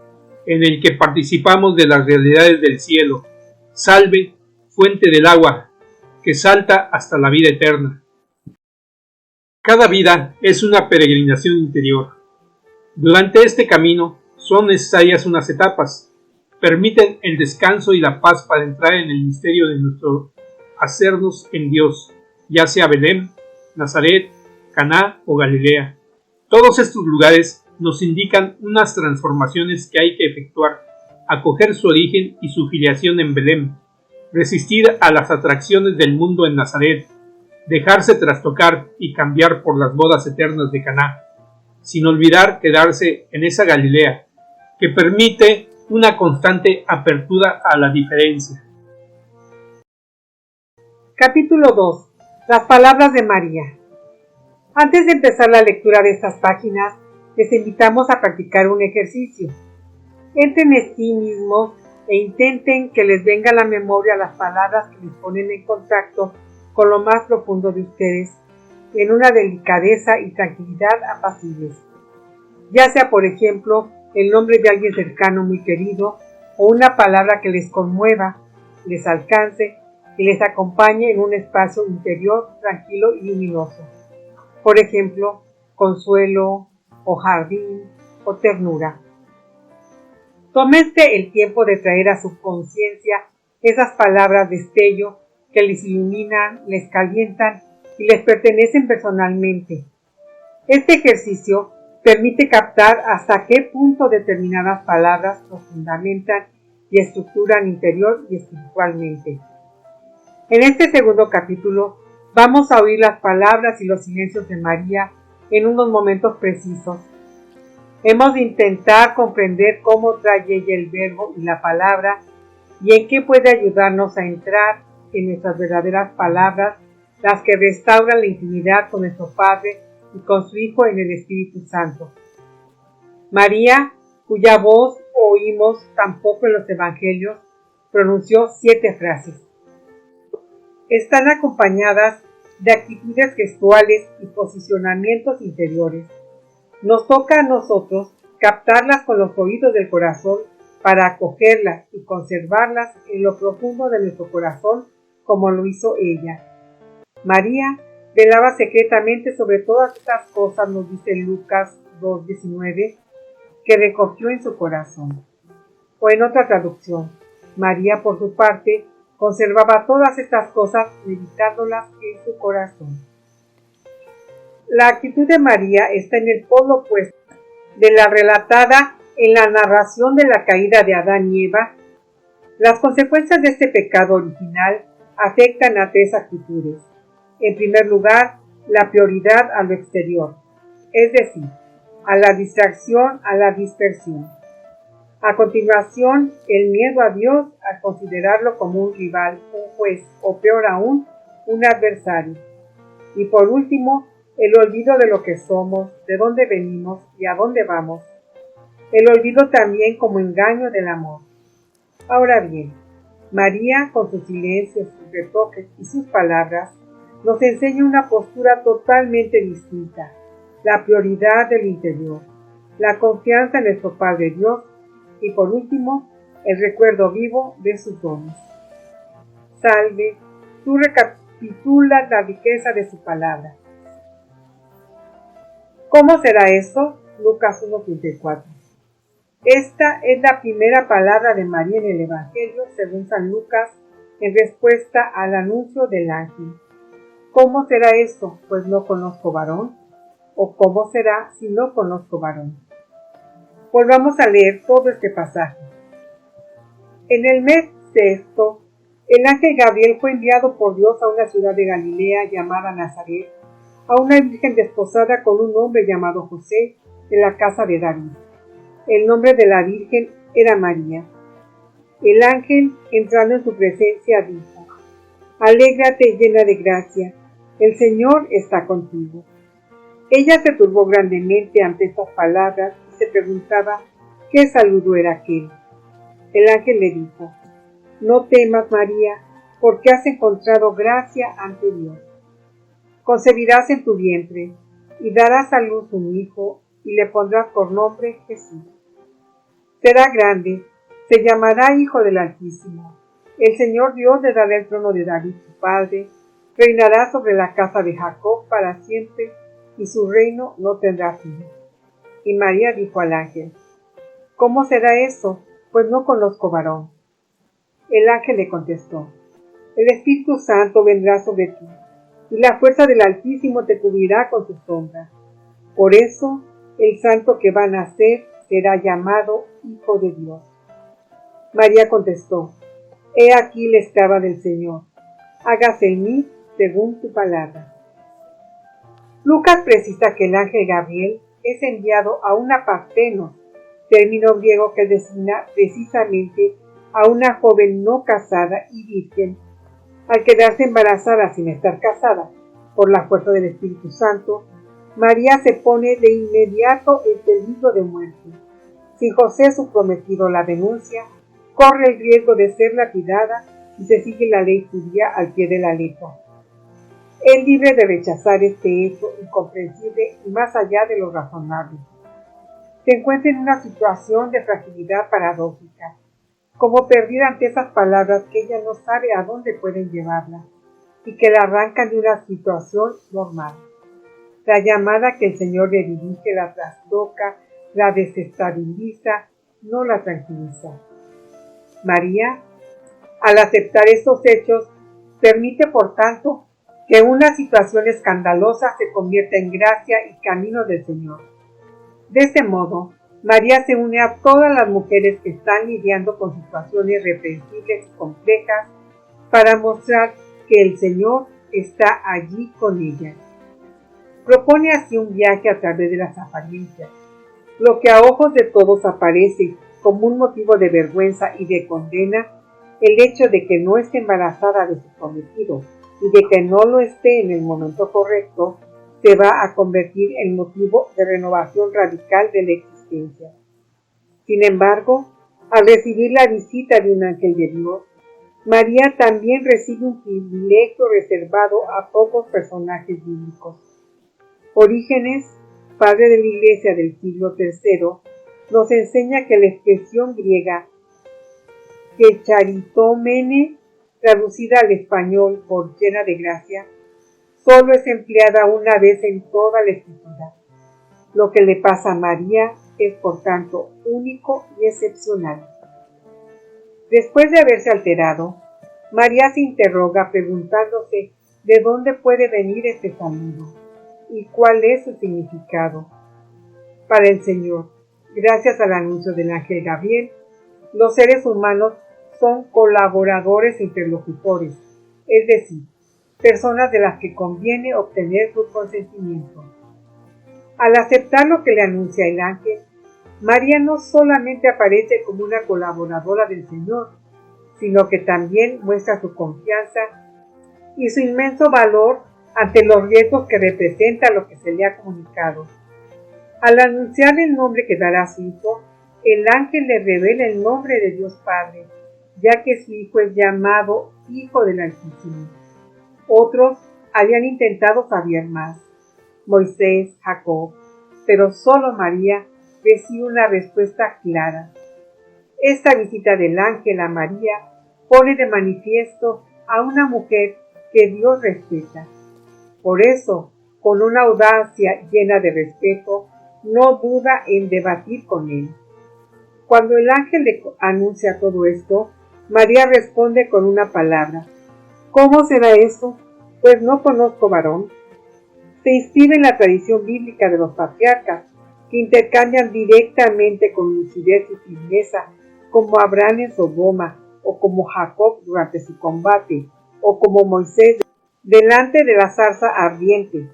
S2: en el que participamos de las realidades del cielo. Salve, fuente del agua, que salta hasta la vida eterna. Cada vida es una peregrinación interior. Durante este camino son necesarias unas etapas. Permiten el descanso y la paz para entrar en el misterio de nuestro hacernos en Dios, ya sea Belén, Nazaret, Caná o Galilea. Todos estos lugares nos indican unas transformaciones que hay que efectuar, acoger su origen y su filiación en Belén, resistir a las atracciones del mundo en Nazaret, dejarse trastocar y cambiar por las bodas eternas de Caná, sin olvidar quedarse en esa Galilea, que permite una constante apertura a la diferencia.
S1: Capítulo 2. Las palabras de María. Antes de empezar la lectura de estas páginas, les invitamos a practicar un ejercicio. Entren en sí mismos e intenten que les venga a la memoria las palabras que les ponen en contacto con lo más profundo de ustedes, en una delicadeza y tranquilidad apacibles. Ya sea, por ejemplo, el nombre de alguien cercano muy querido, o una palabra que les conmueva, les alcance y les acompañe en un espacio interior tranquilo y luminoso. Por ejemplo, consuelo, o jardín, o ternura. Tómense el tiempo de traer a su conciencia esas palabras destello que les iluminan, les calientan y les pertenecen personalmente. Este ejercicio permite captar hasta qué punto determinadas palabras nos fundamentan y estructuran interior y espiritualmente. En este segundo capítulo vamos a oír las palabras y los silencios de María en unos momentos precisos. Hemos de intentar comprender cómo trae ella el verbo y la palabra y en qué puede ayudarnos a entrar en nuestras verdaderas palabras, las que restauran la intimidad con nuestro Padre y con su Hijo en el Espíritu Santo. María, cuya voz oímos tampoco en los Evangelios, pronunció 7 frases. Están acompañadas de actitudes gestuales y posicionamientos interiores. Nos toca a nosotros captarlas con los oídos del corazón para acogerlas y conservarlas en lo profundo de nuestro corazón como lo hizo ella. María velaba secretamente sobre todas estas cosas, nos dice Lucas 2:19, que recogió en su corazón. O en otra traducción, María por su parte conservaba todas estas cosas meditándolas en su corazón. La actitud de María está en el polo opuesto de la relatada en la narración de la caída de Adán y Eva. Las consecuencias de este pecado original afectan a 3 actitudes. En primer lugar, la prioridad a lo exterior, es decir, a la distracción, a la dispersión. A continuación, el miedo a Dios al considerarlo como un rival, un juez o peor aún, un adversario. Y por último, el olvido de lo que somos, de dónde venimos y a dónde vamos. El olvido también como engaño del amor. Ahora bien, María, con sus silencios, sus retoques y sus palabras, nos enseña una postura totalmente distinta, la prioridad del interior, la confianza en nuestro Padre Dios y por último, el recuerdo vivo de sus dones. Salve, tú recapitulas la riqueza de su palabra. ¿Cómo será esto? Lucas 1:34. Esta es la primera palabra de María en el Evangelio, según San Lucas, en respuesta al anuncio del ángel. ¿Cómo será esto? Pues no conozco varón. ¿O cómo será si no conozco varón? Volvamos a leer todo este pasaje. En el mes sexto, el ángel Gabriel fue enviado por Dios a una ciudad de Galilea llamada Nazaret, a una virgen desposada con un hombre llamado José, de la casa de David. El nombre de la virgen era María. El ángel, entrando en su presencia, dijo: Alégrate, llena de gracia, el Señor está contigo. Ella se turbó grandemente ante estas palabras y se preguntaba qué saludo era aquel. El ángel le dijo: No temas, María, porque has encontrado gracia ante Dios. Concebirás en tu vientre y darás a luz un hijo y le pondrás por nombre Jesús. Será grande, se llamará Hijo del Altísimo. El Señor Dios le dará el trono de David su padre, reinará sobre la casa de Jacob para siempre y su reino no tendrá fin. Y María dijo al ángel: ¿Cómo será eso? Pues no conozco varón. El ángel le contestó: El Espíritu Santo vendrá sobre ti, y la fuerza del Altísimo te cubrirá con su sombra. Por eso, el santo que va a nacer será llamado Hijo de Dios. María contestó: He aquí la esclava del Señor, hágase en mí según tu palabra. Lucas precisa que el ángel Gabriel es enviado a una partenos, término griego que designa precisamente a una joven no casada y virgen. Al quedarse embarazada sin estar casada, por la fuerza del Espíritu Santo, María se pone de inmediato en peligro de muerte. Si José, su prometido, la denuncia, corre el riesgo de ser lapidada si se sigue la ley judía al pie de la letra. Es libre de rechazar este hecho incomprensible y más allá de lo razonable. Se encuentra en una situación de fragilidad paradójica, como perdida ante esas palabras que ella no sabe a dónde pueden llevarla y que la arrancan de una situación normal. La llamada que el Señor le dirige la trastoca, la desestabiliza, no la tranquiliza. María, al aceptar estos hechos, permite por tanto que una situación escandalosa se convierta en gracia y camino del Señor. De este modo, María se une a todas las mujeres que están lidiando con situaciones reprensibles y complejas para mostrar que el Señor está allí con ellas. Propone así un viaje a través de las apariencias. Lo que a ojos de todos aparece como un motivo de vergüenza y de condena, el hecho de que no esté embarazada de su prometido y de que no lo esté en el momento correcto, se va a convertir en motivo de renovación radical de la existencia. Sin embargo, al recibir la visita de un ángel de Dios, María también recibe un privilegio reservado a pocos personajes bíblicos. Orígenes, padre de la Iglesia del siglo III, nos enseña que la expresión griega que charitomene, traducida al español por llena de gracia, solo es empleada una vez en toda la Escritura. Lo que le pasa a María es, por tanto, único y excepcional. Después de haberse alterado, María se interroga preguntándose de dónde puede venir este saludo y cuál es su significado. Para el Señor, gracias al anuncio del ángel Gabriel, los seres humanos son colaboradores e interlocutores, es decir, personas de las que conviene obtener su consentimiento. Al aceptar lo que le anuncia el ángel, María no solamente aparece como una colaboradora del Señor, sino que también muestra su confianza y su inmenso valor ante los riesgos que representa lo que se le ha comunicado. Al anunciar el nombre que dará a su hijo, el ángel le revela el nombre de Dios Padre, ya que su hijo es llamado Hijo del Altísimo. Otros habían intentado saber más, Moisés, Jacob, pero solo María recibe una respuesta clara. Esta visita del ángel a María pone de manifiesto a una mujer que Dios respeta. Por eso, con una audacia llena de respeto, no duda en debatir con él. Cuando el ángel le anuncia todo esto, María responde con una palabra. ¿Cómo será esto? Pues no conozco varón. Se inscribe en la tradición bíblica de los patriarcas, que intercambian directamente con lucidez y firmeza, como Abraham en Sodoma, o como Jacob durante su combate, o como Moisés delante de la zarza ardiente.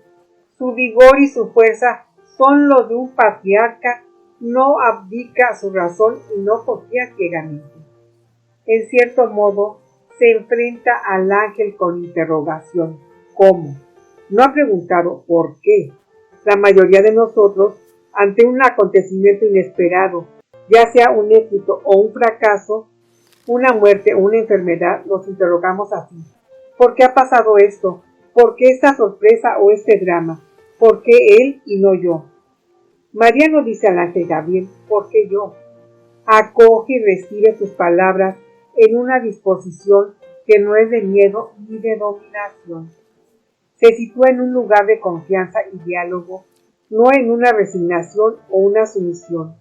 S1: Su vigor y su fuerza son los de un patriarca, no abdica su razón y no confía ciegamente. En cierto modo, se enfrenta al ángel con interrogación. ¿Cómo? No ha preguntado ¿por qué? La mayoría de nosotros, ante un acontecimiento inesperado, ya sea un éxito o un fracaso, una muerte o una enfermedad, nos interrogamos así. ¿Por qué ha pasado esto? ¿Por qué esta sorpresa o este drama? ¿Por qué él y no yo? María no dice al ángel Gabriel, ¿por qué yo? Acoge y recibe sus palabras en una disposición que no es de miedo ni de dominación. Se sitúa en un lugar de confianza y diálogo, no en una resignación o una sumisión.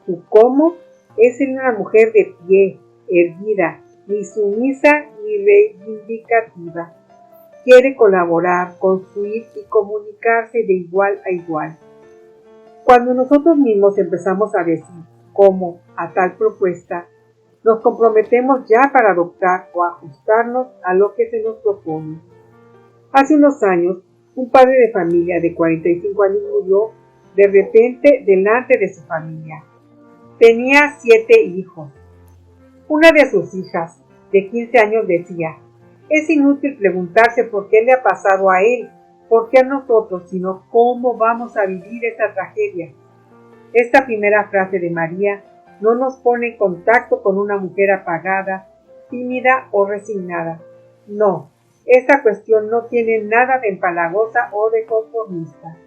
S1: Su cómo es en una mujer de pie, erguida, ni sumisa ni reivindicativa. Quiere colaborar, construir y comunicarse de igual a igual. Cuando nosotros mismos empezamos a decir cómo a tal propuesta, nos comprometemos ya para adoptar o ajustarnos a lo que se nos propone. Hace unos años, un padre de familia de 45 años murió de repente delante de su familia. Tenía 7 hijos. Una de sus hijas, de 15 años, decía: es inútil preguntarse por qué le ha pasado a él, por qué a nosotros, sino cómo vamos a vivir esta tragedia. Esta primera frase de María no nos pone en contacto con una mujer apagada, tímida o resignada. No, esta cuestión no tiene nada de empalagosa o de conformista.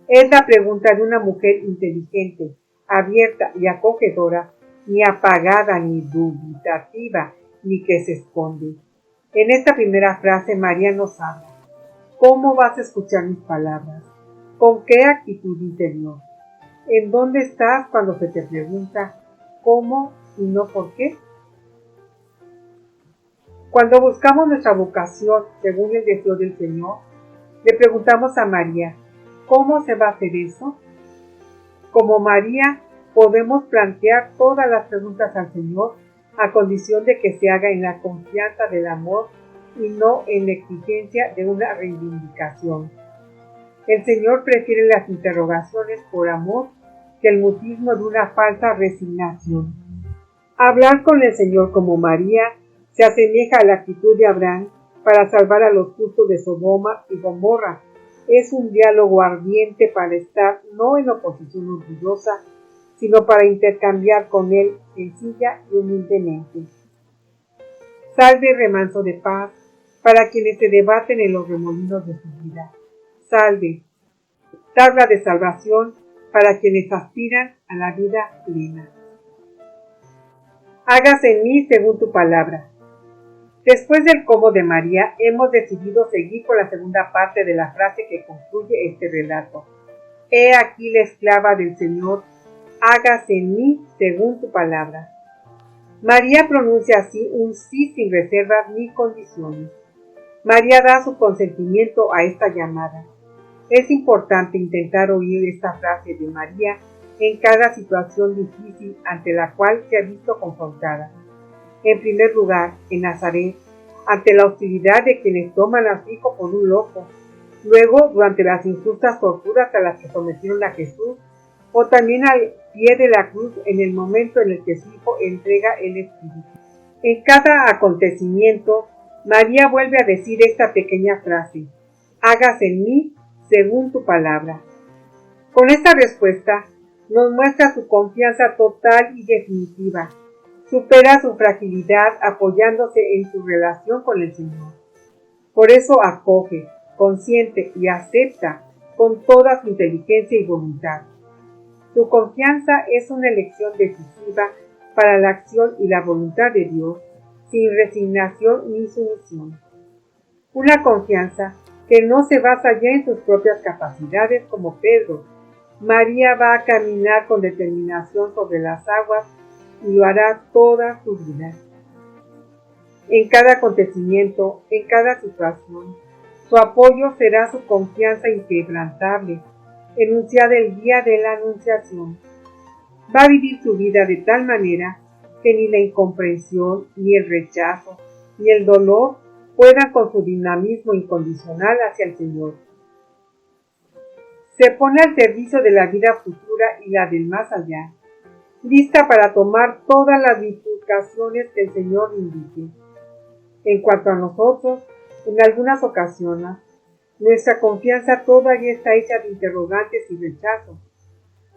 S1: Es la pregunta de una mujer inteligente, abierta y acogedora, ni apagada ni dubitativa, ni que se esconde. En esta primera frase María nos habla. ¿Cómo vas a escuchar mis palabras? ¿Con qué actitud interior? ¿En dónde estás cuando se te pregunta cómo y no por qué? Cuando buscamos nuestra vocación según el deseo del Señor, le preguntamos a María, ¿cómo se va a hacer eso? Como María, podemos plantear todas las preguntas al Señor a condición de que se haga en la confianza del amor y no en la exigencia de una reivindicación. El Señor prefiere las interrogaciones por amor que el mutismo de una falsa resignación. Hablar con el Señor como María se asemeja a la actitud de Abraham para salvar a los justos de Sodoma y Gomorra. Es un diálogo ardiente para estar no en oposición orgullosa, sino para intercambiar con él sencilla y humildemente. Salve remanso de paz para quienes se debaten en los remolinos de su vida. Salve, tabla de salvación para quienes aspiran a la vida plena. Hágase en mí según tu palabra. Después del cómo de María, hemos decidido seguir con la segunda parte de la frase que concluye este relato. He aquí la esclava del Señor, hágase en mí según tu palabra. María pronuncia así un sí sin reservas ni condiciones. María da su consentimiento a esta llamada. Es importante intentar oír esta frase de María en cada situación difícil ante la cual se ha visto confrontada. En primer lugar, en Nazaret, ante la hostilidad de quienes toman a su hijo por un loco, luego durante las injustas torturas a las que sometieron a Jesús, o también al pie de la cruz en el momento en el que su hijo entrega el Espíritu. En cada acontecimiento, María vuelve a decir esta pequeña frase, hágase en mí según tu palabra. Con esta respuesta, nos muestra su confianza total y definitiva. Supera su fragilidad apoyándose en su relación con el Señor. Por eso acoge, consiente y acepta con toda su inteligencia y voluntad. Su confianza es una elección decisiva para la acción y la voluntad de Dios, sin resignación ni sumisión. Una confianza que no se basa ya en sus propias capacidades como Pedro. María va a caminar con determinación sobre las aguas y lo hará toda su vida. En cada acontecimiento, en cada situación, su apoyo será su confianza inquebrantable, enunciada el día de la Anunciación. Va a vivir su vida de tal manera que ni la incomprensión, ni el rechazo, ni el dolor puedan con su dinamismo incondicional hacia el Señor. Se pone al servicio de la vida futura y la del más allá, lista para tomar todas las bifurcaciones que el Señor indique. En cuanto a nosotros, en algunas ocasiones, nuestra confianza todavía está hecha de interrogantes y rechazos.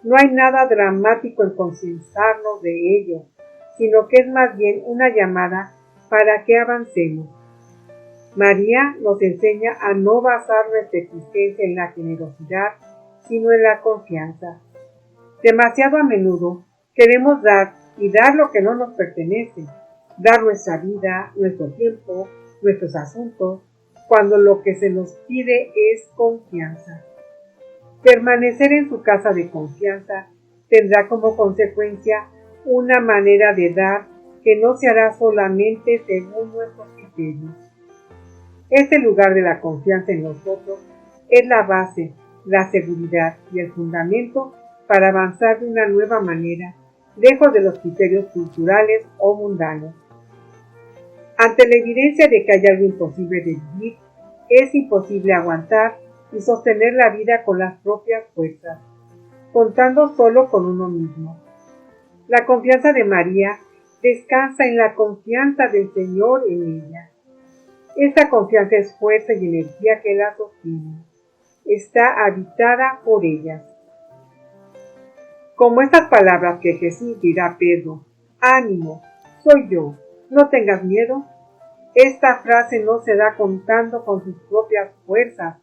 S1: No hay nada dramático en concienciarnos de ello, sino que es más bien una llamada para que avancemos. María nos enseña a no basar nuestra existencia en la generosidad, sino en la confianza. Demasiado a menudo queremos dar y dar lo que no nos pertenece, dar nuestra vida, nuestro tiempo, nuestros asuntos, cuando lo que se nos pide es confianza. Permanecer en su casa de confianza tendrá como consecuencia una manera de dar que no se hará solamente según nuestros criterios. Este lugar de la confianza en nosotros es la base, la seguridad y el fundamento para avanzar de una nueva manera, lejos de los criterios culturales o mundanos. Ante la evidencia de que hay algo imposible de vivir, es imposible aguantar y sostener la vida con las propias fuerzas, contando solo con uno mismo. La confianza de María descansa en la confianza del Señor en ella. Esta confianza es fuerza y energía que la sostiene. Está habitada por ellas. Como estas palabras que Jesús dirá a Pedro: ánimo, soy yo, no tengas miedo. Esta frase no se da contando con sus propias fuerzas,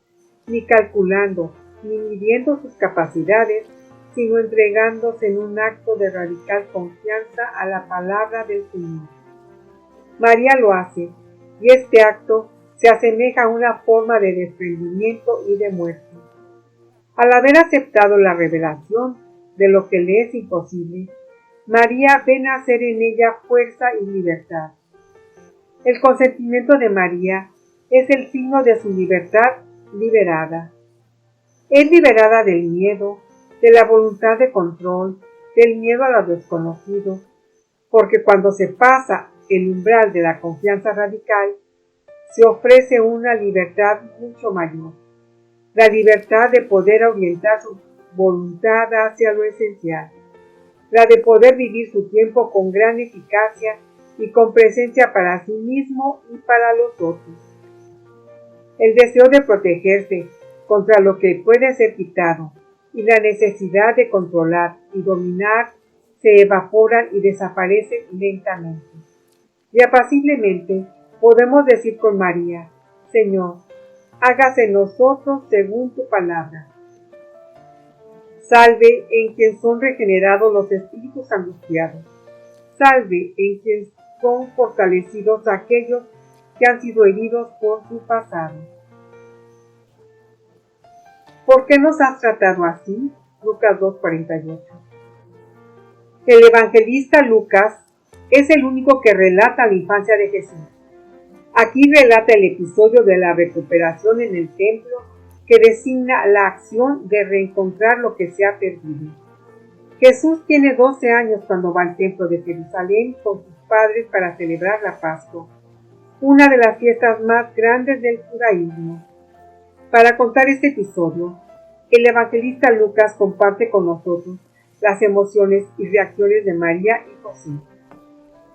S1: ni calculando, ni midiendo sus capacidades, sino entregándose en un acto de radical confianza a la palabra del Señor. María lo hace, y este acto se asemeja a una forma de desprendimiento y de muerte. Al haber aceptado la revelación de lo que le es imposible, María ve nacer en ella fuerza y libertad. El consentimiento de María es el signo de su libertad liberada. Es liberada del miedo, de la voluntad de control, del miedo a lo desconocido, porque cuando se pasa el umbral de la confianza radical, se ofrece una libertad mucho mayor, la libertad de poder orientar su voluntad hacia lo esencial, la de poder vivir su tiempo con gran eficacia y con presencia para sí mismo y para los otros. El deseo de protegerse contra lo que puede ser quitado y la necesidad de controlar y dominar se evaporan y desaparecen lentamente. Y apaciblemente podemos decir con María: Señor, hágase en nosotros según tu palabra. Salve en quien son regenerados los espíritus angustiados. Salve en quien son fortalecidos aquellos que han sido heridos por su pasado. ¿Por qué nos has tratado así? Lucas 2:48. El evangelista Lucas es el único que relata la infancia de Jesús. Aquí relata el episodio de la recuperación en el templo, que designa la acción de reencontrar lo que se ha perdido. Jesús tiene 12 años cuando va al templo de Jerusalén con sus padres para celebrar la Pascua, una de las fiestas más grandes del judaísmo. Para contar este episodio, el evangelista Lucas comparte con nosotros las emociones y reacciones de María y José.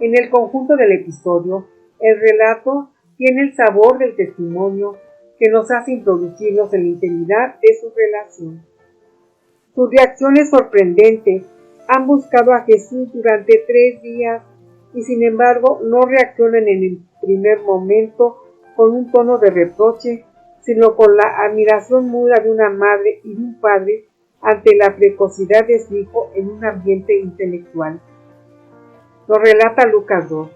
S1: En el conjunto del episodio, el relato tiene el sabor del testimonio que nos hace introducirnos en la intimidad de su relación. Su reacción es sorprendente. Han buscado a Jesús durante 3 días y sin embargo no reaccionan en el primer momento con un tono de reproche, sino con la admiración muda de una madre y de un padre ante la precocidad de su hijo en un ambiente intelectual. Lo relata Lucas 2.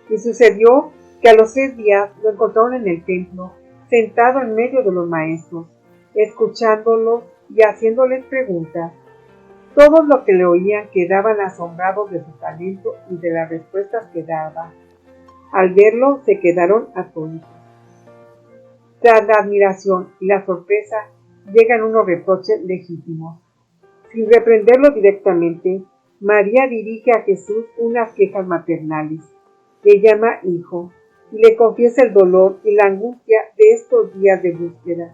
S1: Y sucedió que a los 3 días lo encontraron en el templo, sentado en medio de los maestros, escuchándolos y haciéndoles preguntas. Todos los que le oían quedaban asombrados de su talento y de las respuestas que daba. Al verlo se quedaron atónitos. Tras la admiración y la sorpresa llegan unos reproches legítimos. Sin reprenderlo directamente, María dirige a Jesús unas quejas maternales. Le llama hijo y le confiesa el dolor y la angustia de estos días de búsqueda.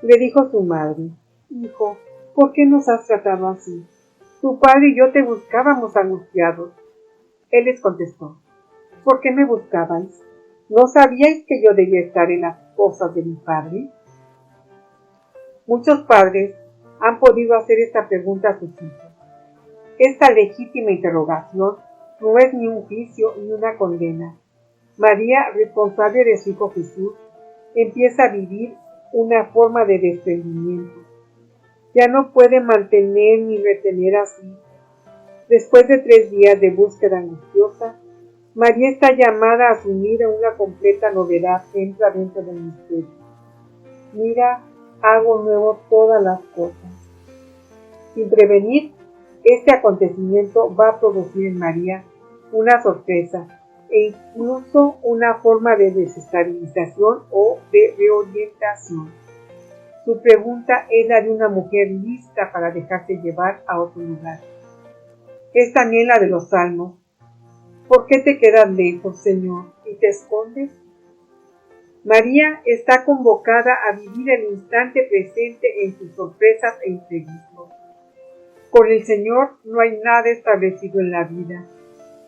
S1: Le dijo su madre: Hijo, ¿por qué nos has tratado así? Tu padre y yo te buscábamos angustiados. Él les contestó: ¿Por qué me buscabais? ¿No sabíais que yo debía estar en las cosas de mi padre? Muchos padres han podido hacer esta pregunta a sus hijos. Esta legítima interrogación no es ni un juicio ni una condena. María, responsable de su hijo Jesús, empieza a vivir una forma de desprendimiento. Ya no puede mantener ni retener a su hijo. Después de 3 días de búsqueda angustiosa, María está llamada a asumir una completa novedad que entra dentro del misterio. Mira, hago nuevo todas las cosas. Sin prevenir, este acontecimiento va a producir en María una sorpresa e incluso una forma de desestabilización o de reorientación. Su pregunta es la de una mujer lista para dejarse llevar a otro lugar. Es también la de los salmos. ¿Por qué te quedas lejos, Señor, y te escondes? María está convocada a vivir el instante presente en sus sorpresas e imprevistos. Con el Señor no hay nada establecido en la vida,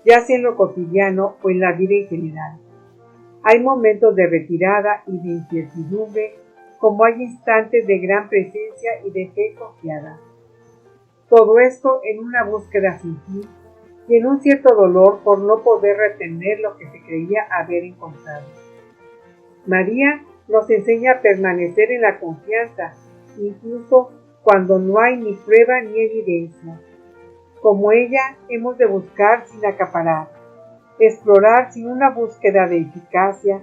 S1: ya sea en lo cotidiano o en la vida en general. Hay momentos de retirada y de incertidumbre, como hay instantes de gran presencia y de fe confiada. Todo esto en una búsqueda sin fin y en un cierto dolor por no poder retener lo que se creía haber encontrado. María nos enseña a permanecer en la confianza, incluso cuando no hay ni prueba ni evidencia. Como ella, hemos de buscar sin acaparar, explorar sin una búsqueda de eficacia,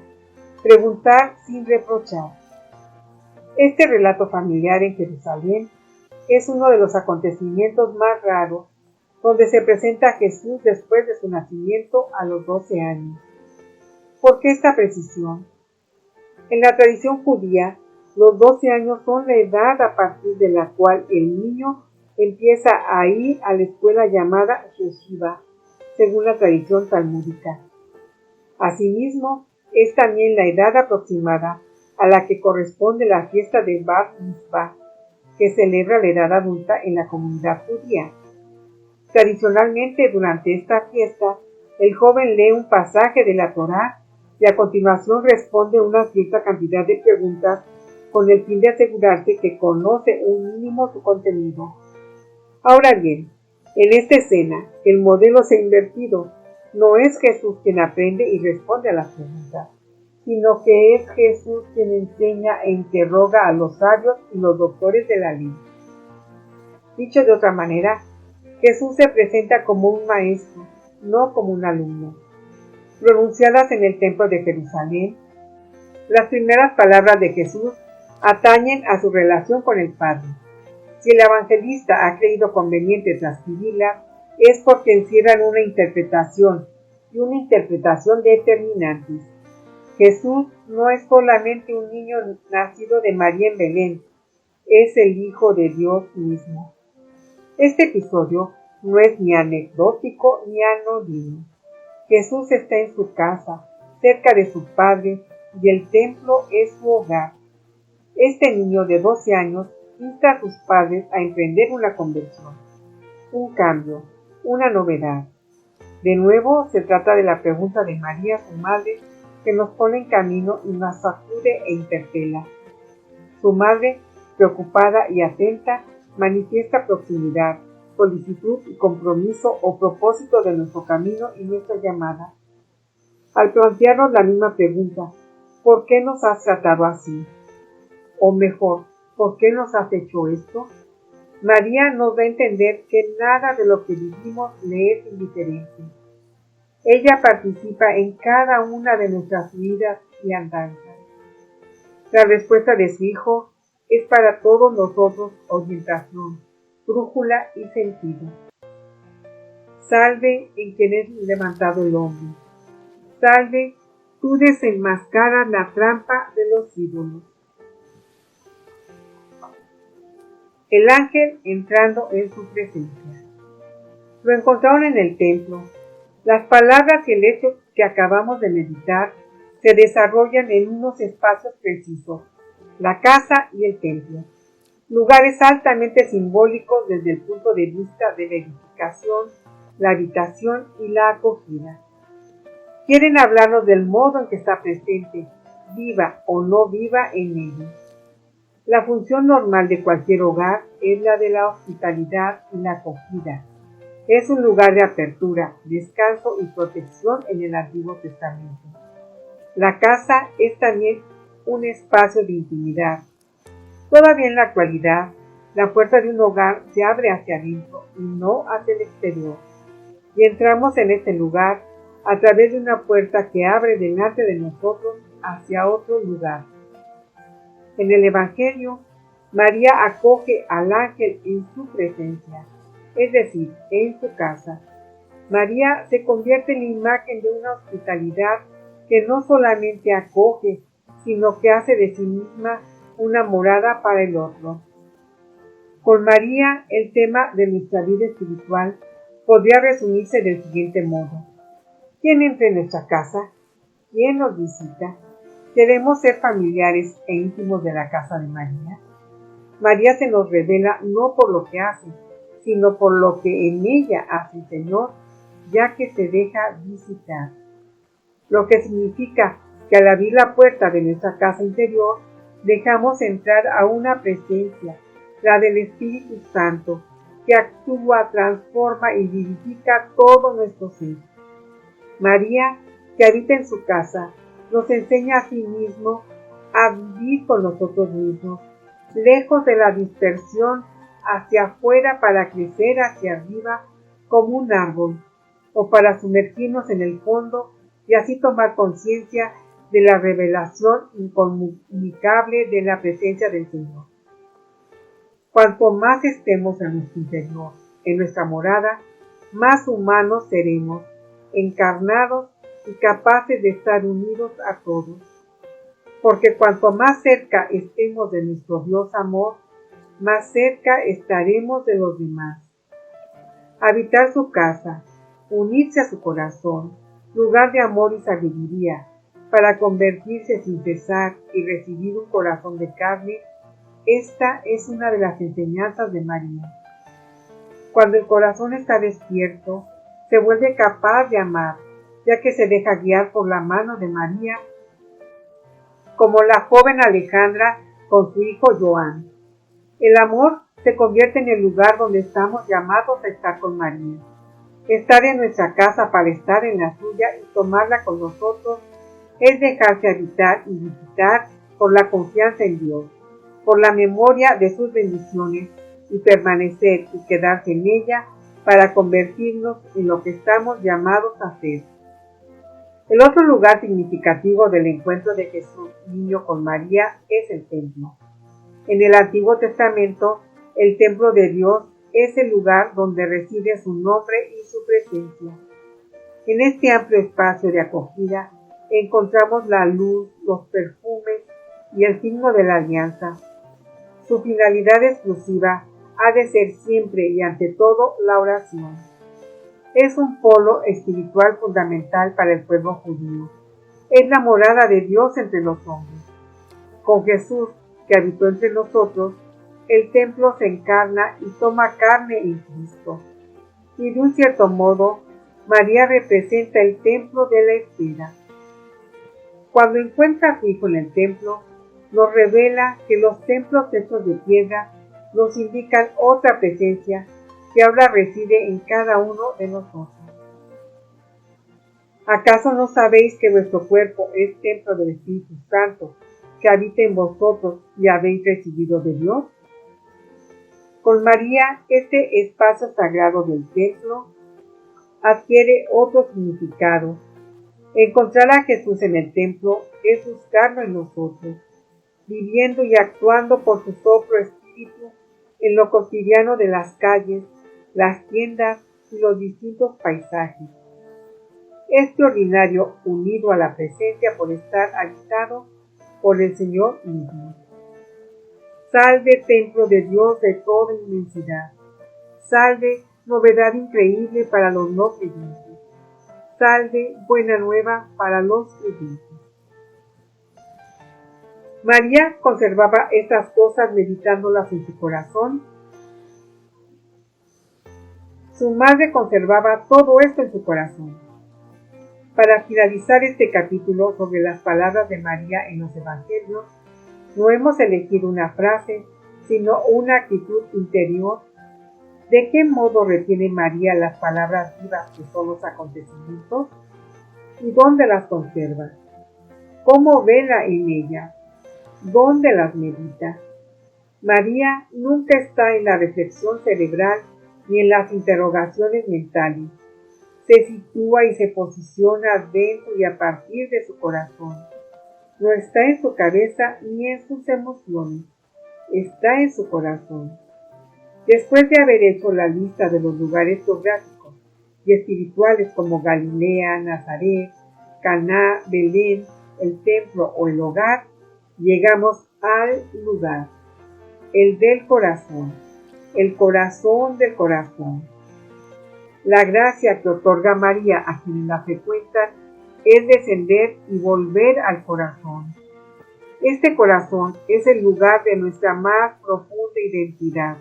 S1: preguntar sin reprochar. Este relato familiar en Jerusalén es uno de los acontecimientos más raros, donde se presenta a Jesús después de su nacimiento a los 12 años. ¿Por qué esta precisión? En la tradición judía, los 12 años son la edad a partir de la cual el niño empieza a ir a la escuela llamada Yeshiva, según la tradición talmúdica. Asimismo, es también la edad aproximada a la que corresponde la fiesta de Bar Mitzvah, que celebra la edad adulta en la comunidad judía. Tradicionalmente, durante esta fiesta, el joven lee un pasaje de la Torá y a continuación responde una cierta cantidad de preguntas con el fin de asegurarse que conoce un mínimo su contenido. Ahora bien, en esta escena, el modelo se ha invertido. No es Jesús quien aprende y responde a las preguntas, sino que es Jesús quien enseña e interroga a los sabios y los doctores de la ley. Dicho de otra manera, Jesús se presenta como un maestro, no como un alumno. Pronunciadas en el templo de Jerusalén, las primeras palabras de Jesús atañen a su relación con el Padre. Si el evangelista ha creído conveniente transcribirlas, es porque encierran una interpretación, y una interpretación determinante. Jesús no es solamente un niño nacido de María en Belén, es el Hijo de Dios mismo. Este episodio no es ni anecdótico ni anodino. Jesús está en su casa, cerca de su Padre, y el templo es su hogar. Este niño de 12 años insta a sus padres a emprender una conversión, un cambio, una novedad. De nuevo, se trata de la pregunta de María, su madre, que nos pone en camino y nos sacude e interpela. Su madre, preocupada y atenta, manifiesta proximidad, solicitud y compromiso o propósito de nuestro camino y nuestra llamada. Al plantearnos la misma pregunta, ¿por qué nos has tratado así? O mejor, ¿por qué nos has hecho esto? María nos da a entender que nada de lo que vivimos le es indiferente. Ella participa en cada una de nuestras vidas y andanzas. La respuesta de su Hijo es para todos nosotros orientación, brújula y sentido. Salve en quien es levantado el hombre. Salve, tú desenmascaras la trampa de los ídolos. El ángel entrando en su presencia. Lo encontraron en el templo. Las palabras y el hecho que acabamos de meditar se desarrollan en unos espacios precisos, la casa y el templo, lugares altamente simbólicos desde el punto de vista de la edificación, la habitación y la acogida. Quieren hablarnos del modo en que está presente, viva o no viva en ellos. La función normal de cualquier hogar es la de la hospitalidad y la acogida. Es un lugar de apertura, descanso y protección en el Antiguo Testamento. La casa es también un espacio de intimidad. Todavía en la actualidad, la puerta de un hogar se abre hacia adentro y no hacia el exterior. Y entramos en este lugar a través de una puerta que abre delante de nosotros hacia otro lugar. En el Evangelio, María acoge al ángel en su presencia, es decir, en su casa. María se convierte en la imagen de una hospitalidad que no solamente acoge, sino que hace de sí misma una morada para el otro. Con María, el tema de nuestra vida espiritual podría resumirse del siguiente modo. ¿Quién entra en nuestra casa? ¿Quién nos visita? ¿Queremos ser familiares e íntimos de la casa de María? María se nos revela no por lo que hace, sino por lo que en ella hace el Señor, ya que se deja visitar. Lo que significa que al abrir la puerta de nuestra casa interior, dejamos entrar a una presencia, la del Espíritu Santo, que actúa, transforma y vivifica todo nuestro ser. María, que habita en su casa, nos enseña a sí mismo a vivir con nosotros mismos, lejos de la dispersión hacia afuera para crecer hacia arriba como un árbol, o para sumergirnos en el fondo y así tomar conciencia de la revelación incomunicable de la presencia del Señor. Cuanto más estemos en nuestro interior, en nuestra morada, más humanos seremos, encarnados y capaces de estar unidos a todos. Porque cuanto más cerca estemos de nuestro Dios amor, más cerca estaremos de los demás. Habitar su casa, unirse a su corazón, lugar de amor y sabiduría, para convertirse sin cesar y recibir un corazón de carne, esta es una de las enseñanzas de María. Cuando el corazón está despierto, se vuelve capaz de amar, ya que se deja guiar por la mano de María, como la joven Alejandra con su hijo Joan. El amor se convierte en el lugar donde estamos llamados a estar con María. Estar en nuestra casa para estar en la suya y tomarla con nosotros es dejarse habitar y visitar por la confianza en Dios, por la memoria de sus bendiciones y permanecer y quedarse en ella para convertirnos en lo que estamos llamados a ser. El otro lugar significativo del encuentro de Jesús niño con María es el templo. En el Antiguo Testamento, el templo de Dios es el lugar donde reside su nombre y su presencia. En este amplio espacio de acogida encontramos la luz, los perfumes y el signo de la alianza. Su finalidad exclusiva ha de ser siempre y ante todo la oración. Es un polo espiritual fundamental para el pueblo judío. Es la morada de Dios entre los hombres. Con Jesús, que habitó entre nosotros, el templo se encarna y toma carne en Cristo. Y de un cierto modo, María representa el templo de la espera. Cuando encuentra a su hijo en el templo, nos revela que los templos hechos de piedra nos indican otra presencia que ahora reside en cada uno de nosotros. ¿Acaso no sabéis que vuestro cuerpo es templo del Espíritu Santo, que habita en vosotros y habéis recibido de Dios? Con María, este espacio sagrado del templo adquiere otro significado. Encontrar a Jesús en el templo es buscarlo en nosotros, viviendo y actuando por su propio espíritu en lo cotidiano de las calles, las tiendas y los distintos paisajes. Este ordinario unido a la presencia por estar habitado por el Señor mismo. Salve templo de Dios de toda inmensidad. Salve novedad increíble para los no creyentes. Salve buena nueva para los creyentes. María conservaba estas cosas meditándolas en su corazón. Su madre conservaba todo esto en su corazón. Para finalizar este capítulo sobre las palabras de María en los Evangelios, no hemos elegido una frase, sino una actitud interior. ¿De qué modo retiene María las palabras vivas que son los acontecimientos? ¿Y dónde las conserva? ¿Cómo vela en ella? ¿Dónde las medita? María nunca está en la reflexión cerebral ni en las interrogaciones mentales. Se sitúa y se posiciona dentro y a partir de su corazón. No está en su cabeza ni en sus emociones. Está en su corazón. Después de haber hecho la lista de los lugares geográficos y espirituales como Galilea, Nazaret, Caná, Belén, el templo o el hogar, llegamos al lugar, el del corazón, el corazón del corazón. La gracia que otorga María a quienes la frecuentan es descender y volver al corazón. Este corazón es el lugar de nuestra más profunda identidad.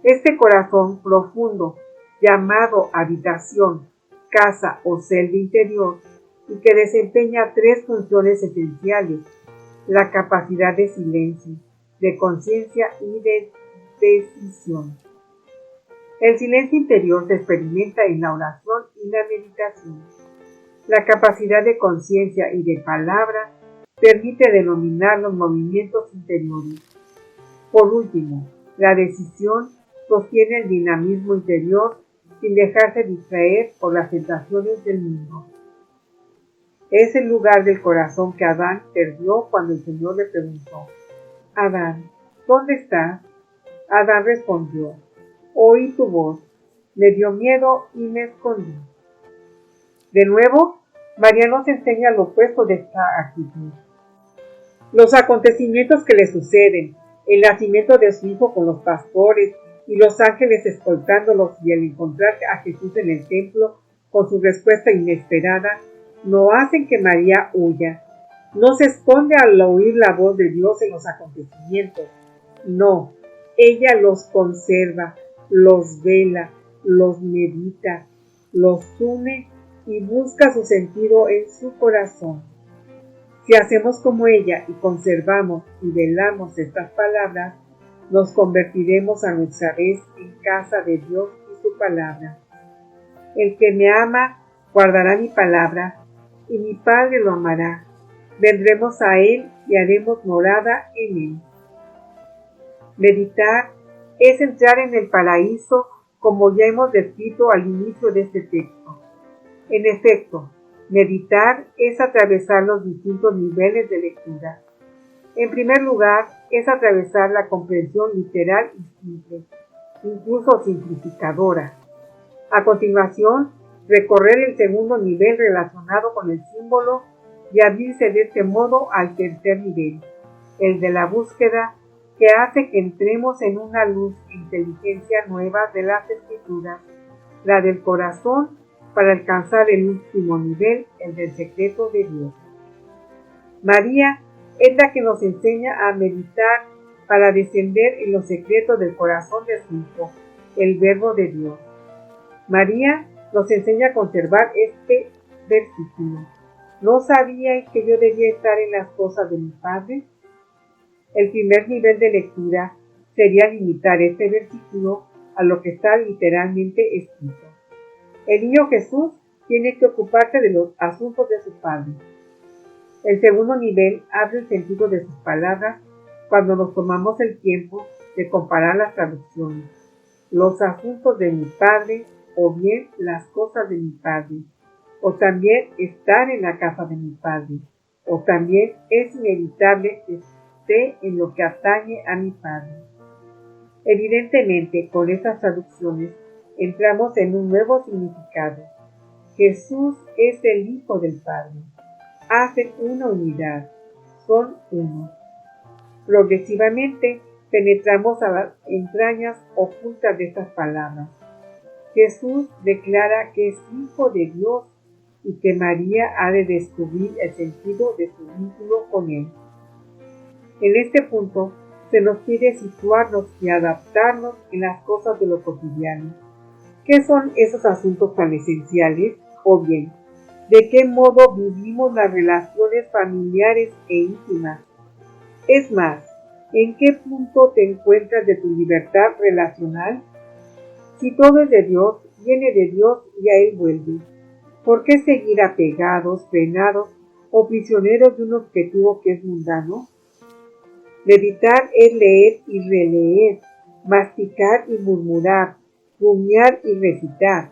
S1: Este corazón profundo, llamado habitación, casa o celda interior, y que desempeña tres funciones esenciales: la capacidad de silencio, de conciencia y de decisión. El silencio interior se experimenta en la oración y la meditación. La capacidad de conciencia y de palabra permite denominar los movimientos interiores. Por último, la decisión sostiene el dinamismo interior sin dejarse distraer por las tentaciones del mundo. Es el lugar del corazón que Adán perdió cuando el Señor le preguntó: Adán, ¿dónde estás? Adán respondió: oí tu voz, me dio miedo y me escondí. De nuevo, María nos enseña lo opuesto de esta actitud. Los acontecimientos que le suceden, el nacimiento de su hijo con los pastores y los ángeles escoltándolos y el encontrar a Jesús en el templo con su respuesta inesperada, no hacen que María huya. No se esconde al oír la voz de Dios en los acontecimientos. No, ella los conserva, los vela, los medita, los une y busca su sentido en su corazón. Si hacemos como ella y conservamos y velamos estas palabras, nos convertiremos a nuestra vez en casa de Dios y su palabra. El que me ama guardará mi palabra, y mi Padre lo amará. Vendremos a él y haremos morada en él. Meditar es entrar en el paraíso, como ya hemos descrito al inicio de este texto. En efecto, meditar es atravesar los distintos niveles de lectura. En primer lugar, es atravesar la comprensión literal y simple, incluso simplificadora. A continuación, recorrer el segundo nivel relacionado con el símbolo y abrirse de este modo al tercer nivel, el de la búsqueda, que hace que entremos en una luz e inteligencia nueva de las Escrituras, la del corazón, para alcanzar el último nivel, el del secreto de Dios. María es la que nos enseña a meditar para descender en los secretos del corazón de su Hijo, el Verbo de Dios. María nos enseña a conservar este versículo. ¿No sabíais que yo debía estar en las cosas de mi Padre? El primer nivel de lectura sería limitar este versículo a lo que está literalmente escrito. El niño Jesús tiene que ocuparse de los asuntos de su Padre. El segundo nivel abre el sentido de sus palabras cuando nos tomamos el tiempo de comparar las traducciones. Los asuntos de mi Padre, o bien las cosas de mi Padre, o también estar en la casa de mi Padre, o también es inevitable que esté en lo que atañe a mi Padre. Evidentemente, con estas traducciones entramos en un nuevo significado. Jesús es el Hijo del Padre. Hacen una unidad, son uno. Progresivamente penetramos a las entrañas ocultas de estas palabras. Jesús declara que es Hijo de Dios y que María ha de descubrir el sentido de su vínculo con Él. En este punto se nos pide situarnos y adaptarnos en las cosas de lo cotidiano. ¿Qué son esos asuntos tan esenciales? O bien, ¿de qué modo vivimos las relaciones familiares e íntimas? Es más, ¿en qué punto te encuentras de tu libertad relacional? Si todo es de Dios, viene de Dios y a Él vuelve. ¿Por qué seguir apegados, frenados o prisioneros de un objetivo que es mundano? Meditar es leer y releer, masticar y murmurar, rumiar y recitar,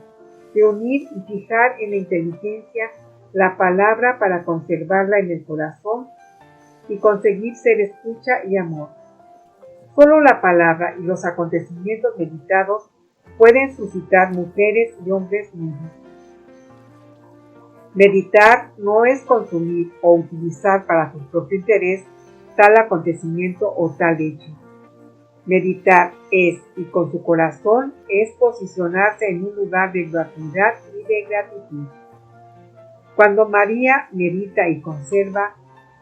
S1: reunir y fijar en la inteligencia la palabra para conservarla en el corazón y conseguir ser escucha y amor. Solo la palabra y los acontecimientos meditados pueden suscitar mujeres y hombres nuevos. Meditar no es consumir o utilizar para su propio interés tal acontecimiento o tal hecho. Meditar es, y con su corazón, es posicionarse en un lugar de gratuidad y de gratitud. Cuando María medita y conserva,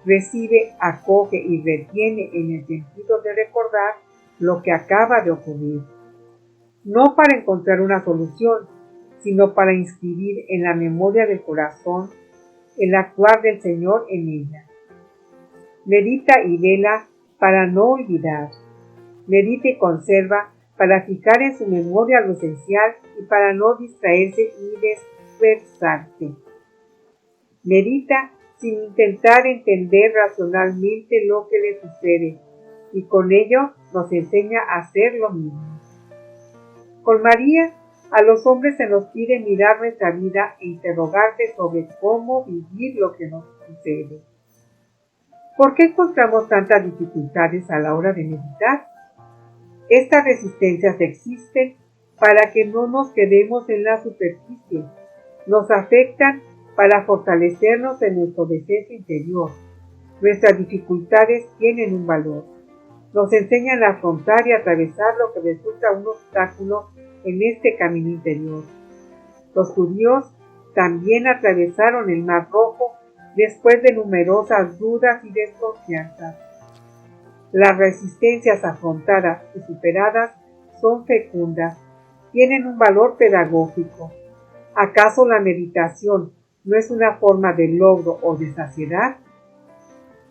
S1: recibe, acoge y retiene en el sentido de recordar lo que acaba de ocurrir. No para encontrar una solución, sino para inscribir en la memoria del corazón el actuar del Señor en ella. Medita y vela para no olvidar. Medita y conserva para fijar en su memoria lo esencial y para no distraerse y dispersarse. Medita sin intentar entender racionalmente lo que le sucede y con ello nos enseña a hacer lo mismo. Con María, a los hombres se nos pide mirar nuestra vida e interrogarse sobre cómo vivir lo que nos sucede. ¿Por qué encontramos tantas dificultades a la hora de meditar? Estas resistencias existen para que no nos quedemos en la superficie. Nos afectan para fortalecernos en nuestro deseo interior. Nuestras dificultades tienen un valor. Nos enseñan a afrontar y atravesar lo que resulta un obstáculo en este camino interior. Los judíos también atravesaron el Mar Rojo después de numerosas dudas y desconfianzas. Las resistencias afrontadas y superadas son fecundas, tienen un valor pedagógico. ¿Acaso la meditación no es una forma de logro o de saciedad?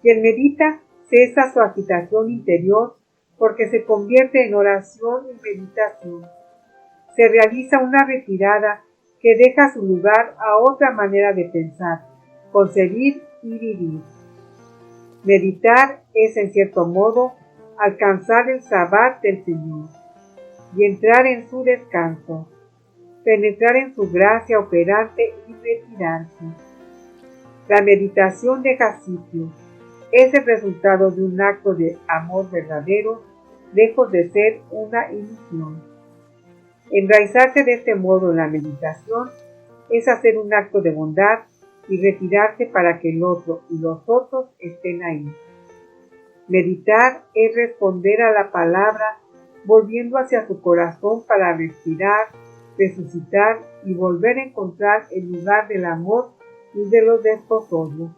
S1: Quien medita cesa su agitación interior porque se convierte en oración y meditación. Se realiza una retirada que deja su lugar a otra manera de pensar, concebir y vivir. Meditar es, en cierto modo, alcanzar el sabbat del Señor y entrar en su descanso, penetrar en su gracia operante y retirarse. La meditación deja sitio. Es el resultado de un acto de amor verdadero, lejos de ser una ilusión. Enraizarse de este modo en la meditación es hacer un acto de bondad y retirarse para que el otro y los otros estén ahí. Meditar es responder a la palabra volviendo hacia su corazón para respirar, resucitar y volver a encontrar el lugar del amor y de los desposorios.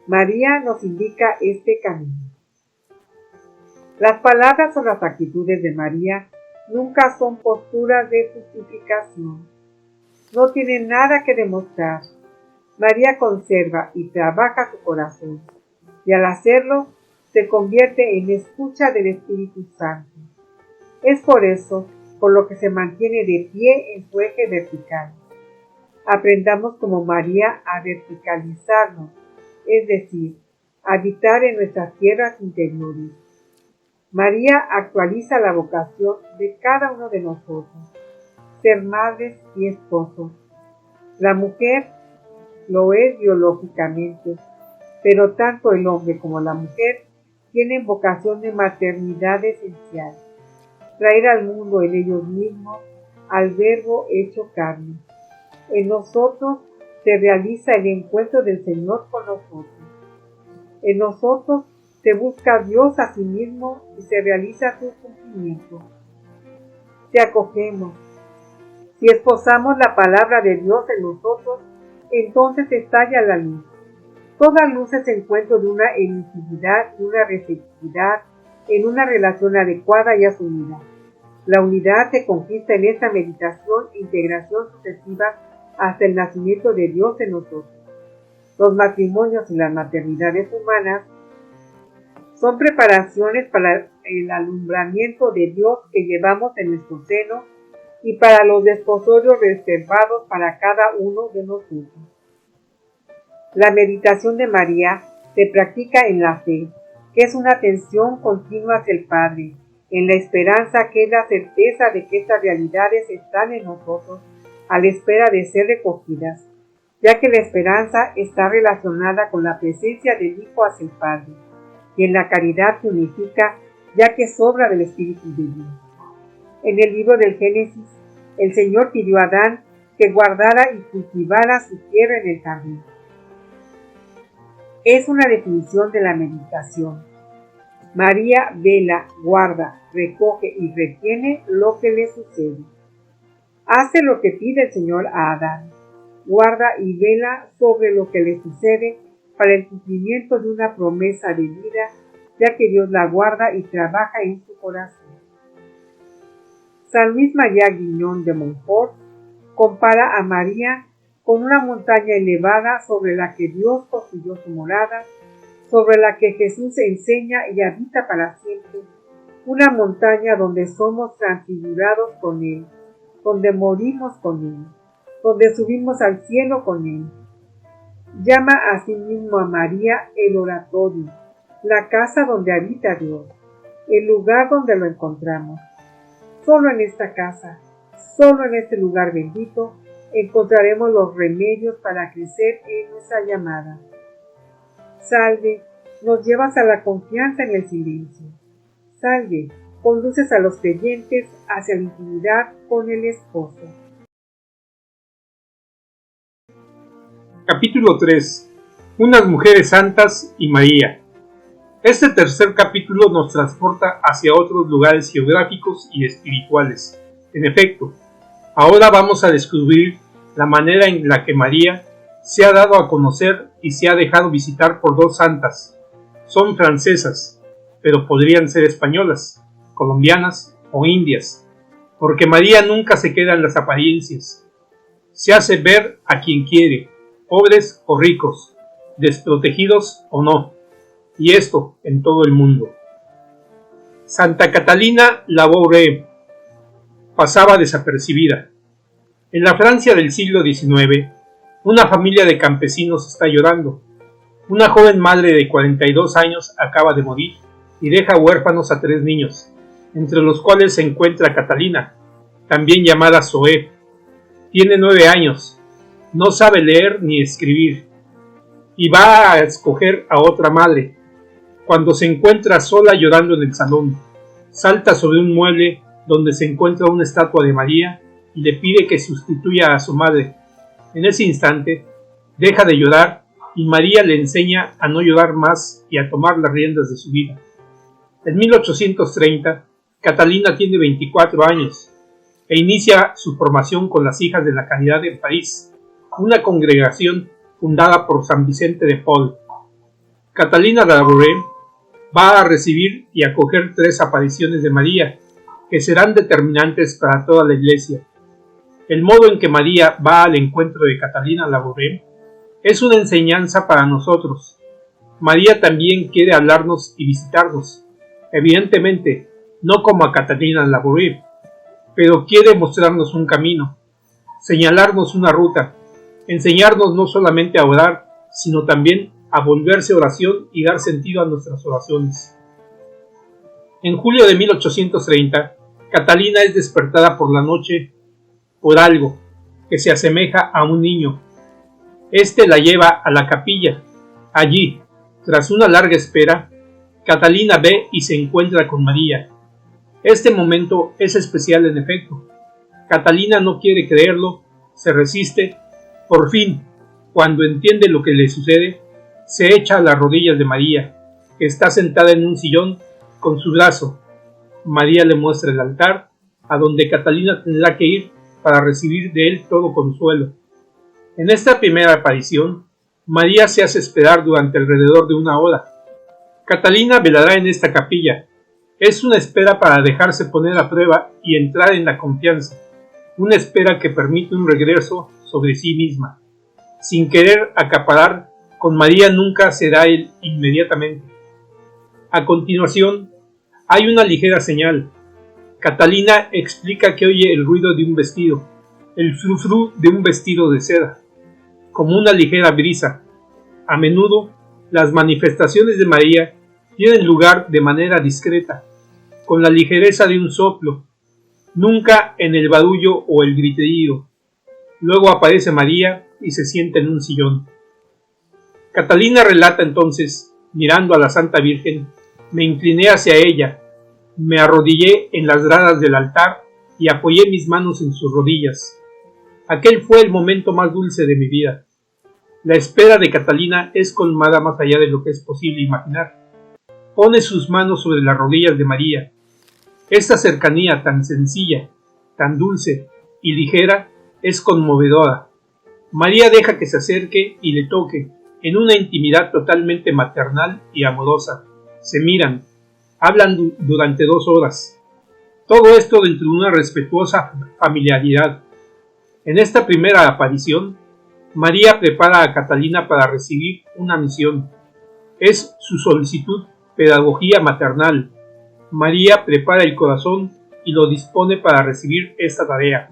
S1: María nos indica este camino. Las palabras o las actitudes de María nunca son posturas de justificación. No tienen nada que demostrar. María conserva y trabaja su corazón, y al hacerlo se convierte en escucha del Espíritu Santo. Es por eso por lo que se mantiene de pie en su eje vertical. Aprendamos como María a verticalizarnos, es decir, habitar en nuestras tierras interiores. María actualiza la vocación de cada uno de nosotros, ser madres y esposos. La mujer lo es biológicamente, pero tanto el hombre como la mujer tienen vocación de maternidad esencial, traer al mundo en ellos mismos al Verbo hecho carne. En nosotros se realiza el encuentro del Señor con nosotros. En nosotros se busca a Dios a sí mismo y se realiza su cumplimiento. Si acogemos, si esposamos la palabra de Dios en nosotros, entonces estalla la luz. Toda luz es encuentro de una emisividad y una receptividad en una relación adecuada y asumida. La unidad se conquista en esta meditación e integración sucesiva hasta el nacimiento de Dios en nosotros. Los matrimonios y las maternidades humanas son preparaciones para el alumbramiento de Dios que llevamos en nuestro seno y para los desposorios reservados para cada uno de nosotros. La meditación de María se practica en la fe, que es una atención continua hacia el Padre, en la esperanza que es la certeza de que estas realidades están en nosotros a la espera de ser recogidas, ya que la esperanza está relacionada con la presencia del Hijo hacia el Padre, y en la caridad que unifica, ya que sobra del Espíritu de Dios. En el libro del Génesis, el Señor pidió a Adán que guardara y cultivara su tierra en el jardín. Es una definición de la meditación. María vela, guarda, recoge y retiene lo que le sucede. Hace lo que pide el Señor a Adán. Guarda y vela sobre lo que le sucede para el cumplimiento de una promesa de vida, ya que Dios la guarda y trabaja en su corazón. San Luis María Guiñón de Montfort compara a María con una montaña elevada sobre la que Dios construyó su morada, sobre la que Jesús enseña y habita para siempre, una montaña donde somos transfigurados con Él, donde morimos con Él, donde subimos al cielo con Él. Llama a sí mismo a María el oratorio, la casa donde habita Dios, el lugar donde lo encontramos. Solo en esta casa, solo en este lugar bendito, encontraremos los remedios para crecer en nuestra llamada. Salve, nos llevas a la confianza en el silencio. Salve, conduces a los creyentes hacia la intimidad con el Esposo.
S2: Capítulo 3. Unas mujeres santas y María. Este tercer capítulo nos transporta hacia otros lugares geográficos y espirituales. En efecto, ahora vamos a descubrir la manera en la que María se ha dado a conocer y se ha dejado visitar por dos santas. Son francesas, pero podrían ser españolas, colombianas o indias, porque María nunca se queda en las apariencias. Se hace ver a quien quiere, pobres o ricos, desprotegidos o no, y esto en todo el mundo. Santa Catalina Labouré pasaba desapercibida. En la Francia del siglo XIX, una familia de campesinos está llorando. Una joven madre de 42 años acaba de morir y deja huérfanos a 3 niños, entre los cuales se encuentra Catalina, también llamada Zoé. Tiene 9 años, no sabe leer ni escribir, y va a escoger a otra madre. Cuando se encuentra sola llorando en el salón, salta sobre un mueble donde se encuentra una estatua de María y le pide que sustituya a su madre. En ese instante, deja de llorar y María le enseña a no llorar más y a tomar las riendas de su vida. En 1830, Catalina tiene 24 años e inicia su formación con las Hijas de la Caridad en París, una congregación fundada por San Vicente de Paul. Catalina Labouré va a recibir y acoger 3 apariciones de María, que serán determinantes para toda la Iglesia. El modo en que María va al encuentro de Catalina Labouré es una enseñanza para nosotros. María también quiere hablarnos y visitarnos, evidentemente no como a Catalina Labouré, pero quiere mostrarnos un camino, señalarnos una ruta, enseñarnos no solamente a orar, sino también a volverse oración y dar sentido a nuestras oraciones. En julio de 1830, Catalina es despertada por la noche por algo que se asemeja a un niño. Este la lleva a la capilla. Allí, tras una larga espera, Catalina ve y se encuentra con María. Este momento es especial en efecto. Catalina no quiere creerlo, se resiste. Por fin, cuando entiende lo que le sucede, se echa a las rodillas de María, que está sentada en un sillón con su brazo. María le muestra el altar, a donde Catalina tendrá que ir para recibir de él todo consuelo. En esta primera aparición, María se hace esperar durante alrededor de 1 hora. Catalina velará en esta capilla. Es una espera para dejarse poner a prueba y entrar en la confianza, una espera que permite un regreso sobre sí misma. Sin querer acaparar, con María nunca será él inmediatamente. A continuación, hay una ligera señal. Catalina explica que oye el ruido de un vestido, el frufru de un vestido de seda, como una ligera brisa. A menudo, las manifestaciones de María tienen lugar de manera discreta, con la ligereza de un soplo, nunca en el barullo o el griterío. Luego aparece María y se sienta en un sillón. Catalina relata entonces, mirando a la Santa Virgen, me incliné hacia ella, me arrodillé en las gradas del altar y apoyé mis manos en sus rodillas. Aquel fue el momento más dulce de mi vida. La espera de Catalina es colmada más allá de lo que es posible imaginar. Pone sus manos sobre las rodillas de María. Esta cercanía tan sencilla, tan dulce y ligera es conmovedora. María deja que se acerque y le toque, en una intimidad totalmente maternal y amorosa. Se miran, hablan durante 2 horas. Todo esto dentro de una respetuosa familiaridad. En esta primera aparición, María prepara a Catalina para recibir una misión. Es su solicitud pedagogía maternal. María prepara el corazón y lo dispone para recibir esta tarea.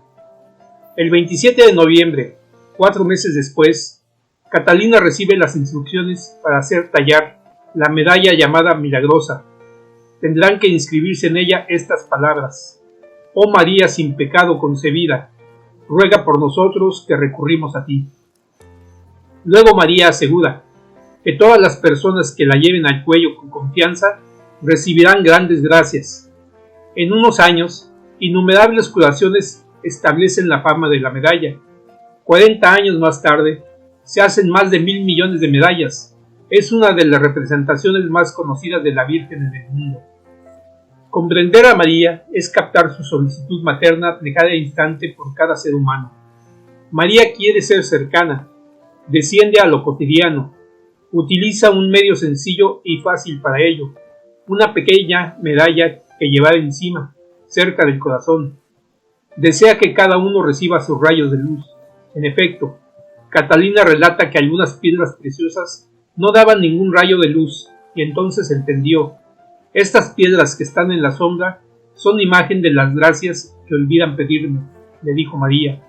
S2: El 27 de noviembre, 4 meses después, Catalina recibe las instrucciones para hacer tallar la medalla llamada Milagrosa. Tendrán que inscribirse en ella estas palabras: Oh María sin pecado concebida, ruega por nosotros que recurrimos a ti. Luego María asegura que todas las personas que la lleven al cuello con confianza recibirán grandes gracias. En unos años, innumerables curaciones establecen la fama de la medalla. 40 años más tarde, se hacen más de 1.000 millones de medallas. Es una de las representaciones más conocidas de la Virgen en el mundo. Comprender a María es captar su solicitud materna de cada instante por cada ser humano. María quiere ser cercana, desciende a lo cotidiano, utiliza un medio sencillo y fácil para ello, una pequeña medalla que llevar encima, cerca del corazón. Desea que cada uno reciba sus rayos de luz. En efecto, Catalina relata que algunas piedras preciosas no daban ningún rayo de luz, y entonces entendió: estas piedras que están en la sombra son imagen de las gracias que olvidan pedirme, le dijo María.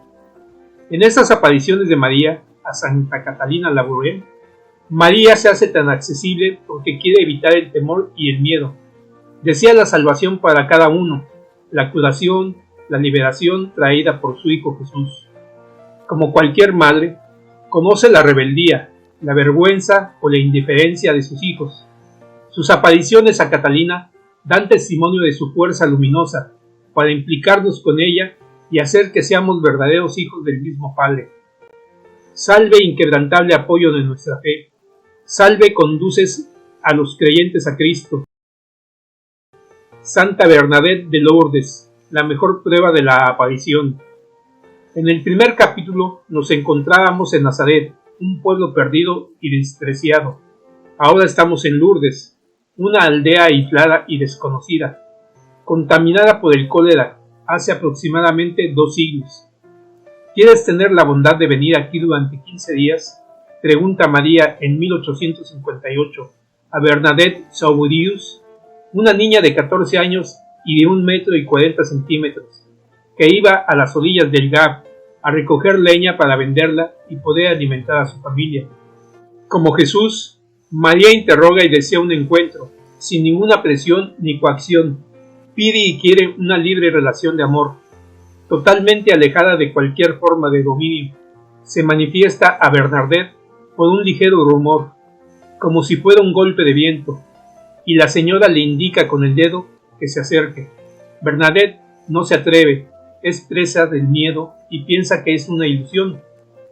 S2: En estas apariciones de María a Santa Catalina Labouré, María se hace tan accesible porque quiere evitar el temor y el miedo. Desea la salvación para cada uno, la curación, la liberación traída por su Hijo Jesús. Como cualquier madre, conoce la rebeldía, la vergüenza o la indiferencia de sus hijos. Sus apariciones a Catalina dan testimonio de su fuerza luminosa para implicarnos con ella y hacer que seamos verdaderos hijos del mismo Padre. Salve inquebrantable apoyo de nuestra fe. Salve conduces a los creyentes a Cristo. Santa Bernadette de Lourdes, la mejor prueba de la aparición. En el primer capítulo nos encontrábamos en Nazaret, un pueblo perdido y despreciado. Ahora estamos en Lourdes, una aldea aislada y desconocida, contaminada por el cólera hace aproximadamente 2 siglos. ¿Quieres tener la bondad de venir aquí durante 15 días? Pregunta María en 1858 a Bernadette Sauverius, una niña de 14 años y de 1,40 m, que iba a las orillas del Gap a recoger leña para venderla y poder alimentar a su familia. Como Jesús, María interroga y desea un encuentro, sin ninguna presión ni coacción. Pide y quiere una libre relación de amor, totalmente alejada de cualquier forma de dominio. Se manifiesta a Bernadette por un ligero rumor, como si fuera un golpe de viento, y la señora le indica con el dedo que se acerque. Bernadette no se atreve, es presa del miedo y piensa que es una ilusión.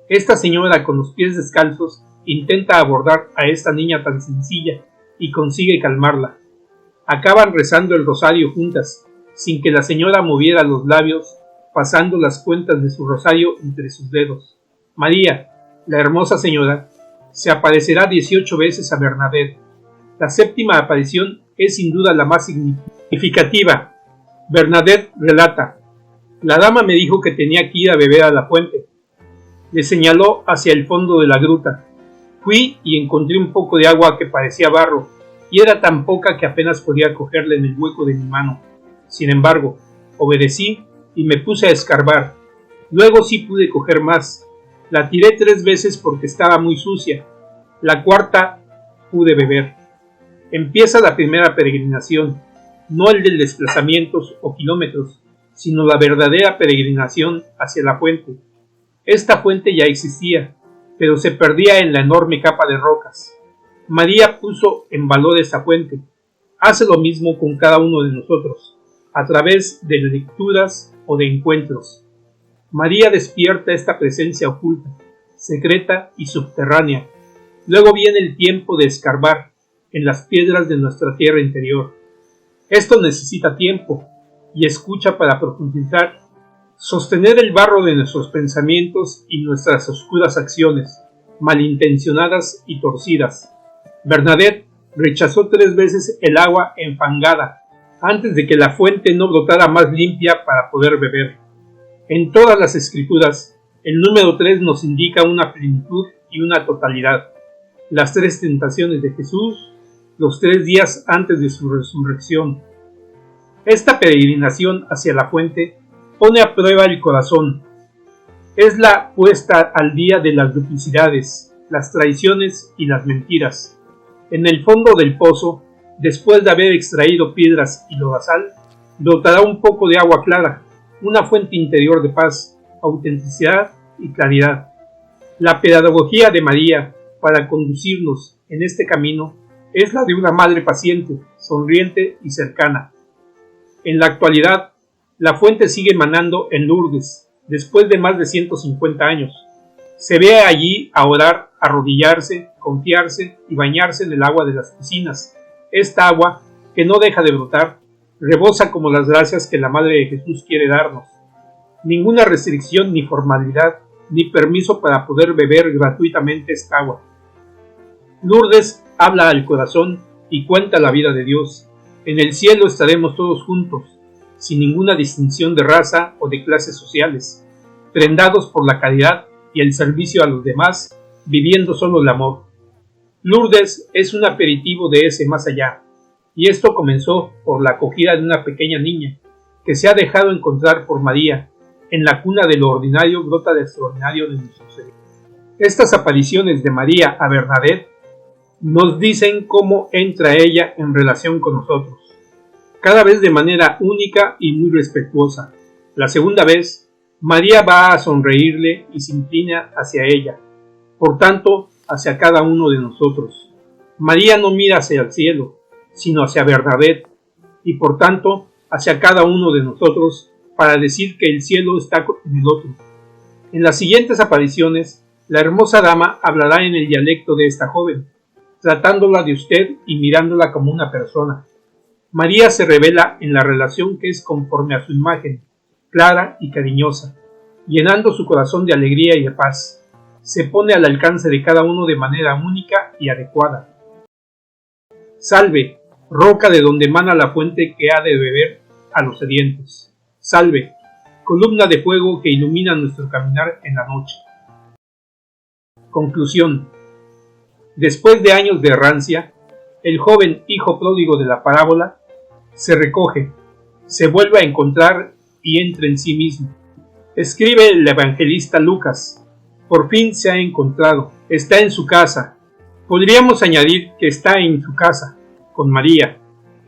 S2: Esta señora, con los pies descalzos, intenta abordar a esta niña tan sencilla y consigue calmarla. Acaban rezando el rosario juntas, sin que la señora moviera los labios, pasando las cuentas de su rosario entre sus dedos. María, la hermosa señora, se aparecerá 18 veces a Bernadette. La 7ª aparición es sin duda la más significativa. Bernadette relata: la dama me dijo que tenía que ir a beber a la fuente. Le señaló hacia el fondo de la gruta. Fui y encontré un poco de agua que parecía barro, y era tan poca que apenas podía cogerla en el hueco de mi mano. Sin embargo, obedecí y me puse a escarbar. Luego sí pude coger más. La tiré 3 veces porque estaba muy sucia. La 4ª pude beber. Empieza la primera peregrinación, no el de desplazamientos o kilómetros, sino la verdadera peregrinación hacia la fuente. Esta fuente ya existía, pero se perdía en la enorme capa de rocas. María puso en valor esa fuente. Hace lo mismo con cada uno de nosotros, a través de lecturas o de encuentros. María despierta esta presencia oculta, secreta y subterránea. Luego viene el tiempo de escarbar en las piedras de nuestra tierra interior. Esto necesita tiempo y escucha para profundizar, sostener el barro de nuestros pensamientos y nuestras oscuras acciones, malintencionadas y torcidas. Bernadette rechazó 3 veces el agua enfangada, antes de que la fuente no brotara más limpia para poder beber. En todas las escrituras, el número 3 nos indica una plenitud y una totalidad. Las 3 tentaciones de Jesús, los 3 días antes de su resurrección, Esta peregrinación hacia la fuente pone a prueba el corazón. Es la puesta al día de las duplicidades, las traiciones y las mentiras. En el fondo del pozo, después de haber extraído piedras y lodazal, brotará un poco de agua clara, una fuente interior de paz, autenticidad y claridad. La pedagogía de María para conducirnos en este camino es la de una madre paciente, sonriente y cercana. En la actualidad, la fuente sigue manando en Lourdes, después de más de 150 años. Se ve allí a orar, arrodillarse, confiarse y bañarse en el agua de las piscinas. Esta agua, que no deja de brotar, rebosa como las gracias que la Madre de Jesús quiere darnos. Ninguna restricción ni formalidad, ni permiso para poder beber gratuitamente esta agua. Lourdes habla al corazón y cuenta la vida de Dios. En el cielo estaremos todos juntos, sin ninguna distinción de raza o de clases sociales, prendados por la caridad y el servicio a los demás, viviendo solo el amor. Lourdes es un aperitivo de ese más allá, y esto comenzó por la acogida de una pequeña niña, que se ha dejado encontrar por María. En la cuna de lo ordinario brota de extraordinario de nuestro ser. Estas apariciones de María a Bernadette nos dicen cómo entra ella en relación con nosotros, cada vez de manera única y muy respetuosa. La segunda vez, María va a sonreírle y se inclina hacia ella, por tanto, hacia cada uno de nosotros. María no mira hacia el cielo, sino hacia Bernadette, y por tanto, hacia cada uno de nosotros, para decir que el cielo está en el otro. En las siguientes apariciones, la hermosa dama hablará en el dialecto de esta joven, tratándola de usted y mirándola como una persona. María se revela en la relación que es conforme a su imagen, clara y cariñosa, llenando su corazón de alegría y de paz. Se pone al alcance de cada uno de manera única y adecuada. Salve, roca de donde emana la fuente que ha de beber a los sedientos. Salve, columna de fuego que ilumina nuestro caminar en la noche. Conclusión. Después de años de errancia, el joven hijo pródigo de la parábola se recoge, se vuelve a encontrar y entra en sí mismo. Escribe el evangelista Lucas: por fin se ha encontrado, está en su casa. Podríamos añadir que está en su casa, con María.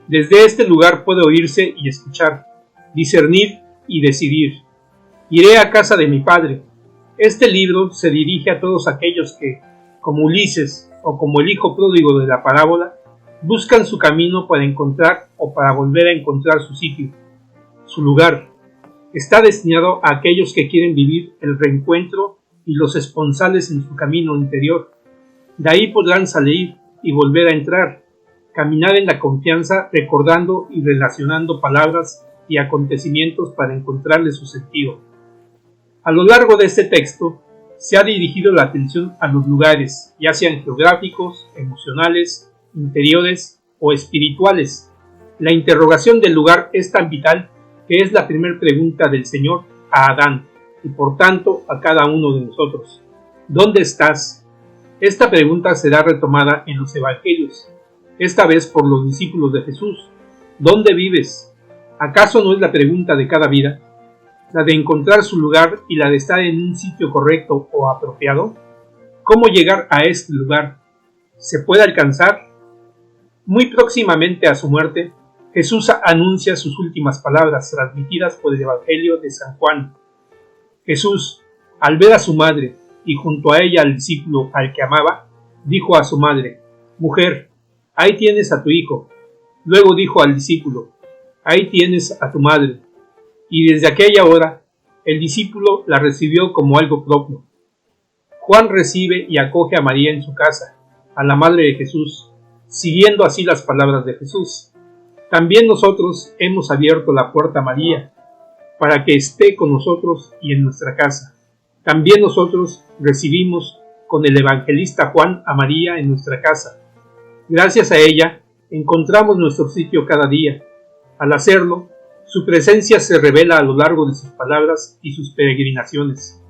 S2: Desde este lugar puede oírse y escuchar, discernir y decidir. Iré a casa de mi padre. Este libro se dirige a todos aquellos que, como Ulises o como el hijo pródigo de la parábola, buscan su camino para encontrar o para volver a encontrar su sitio, su lugar. Está destinado a aquellos que quieren vivir el reencuentro y los esponsales en su camino interior. De ahí podrán salir y volver a entrar, caminar en la confianza, recordando y relacionando palabras y acontecimientos para encontrarle su sentido. A lo largo de este texto se ha dirigido la atención a los lugares, ya sean geográficos, emocionales, interiores o espirituales. La interrogación del lugar es tan vital que es la primera pregunta del Señor a Adán y por tanto a cada uno de nosotros. ¿Dónde estás? Esta pregunta será retomada en los evangelios, esta vez por los discípulos de Jesús. ¿Dónde vives? ¿Acaso no es la pregunta de cada vida? La de encontrar su lugar y la de estar en un sitio correcto o apropiado. ¿Cómo llegar a este lugar? ¿Se puede alcanzar? Muy próximamente a su muerte, Jesús anuncia sus últimas palabras transmitidas por el Evangelio de San Juan. Jesús, al ver a su madre y junto a ella al discípulo al que amaba, dijo a su madre: «Mujer, ahí tienes a tu hijo». Luego dijo al discípulo: «Ahí tienes a tu madre». Y desde aquella hora, el discípulo la recibió como algo propio. Juan recibe y acoge a María en su casa, a la Madre de Jesús, siguiendo así las palabras de Jesús. También nosotros hemos abierto la puerta a María, para que esté con nosotros y en nuestra casa. También nosotros recibimos con el evangelista Juan a María en nuestra casa. Gracias a ella, encontramos nuestro sitio cada día. Al hacerlo, su presencia se revela a lo largo de sus palabras y sus peregrinaciones.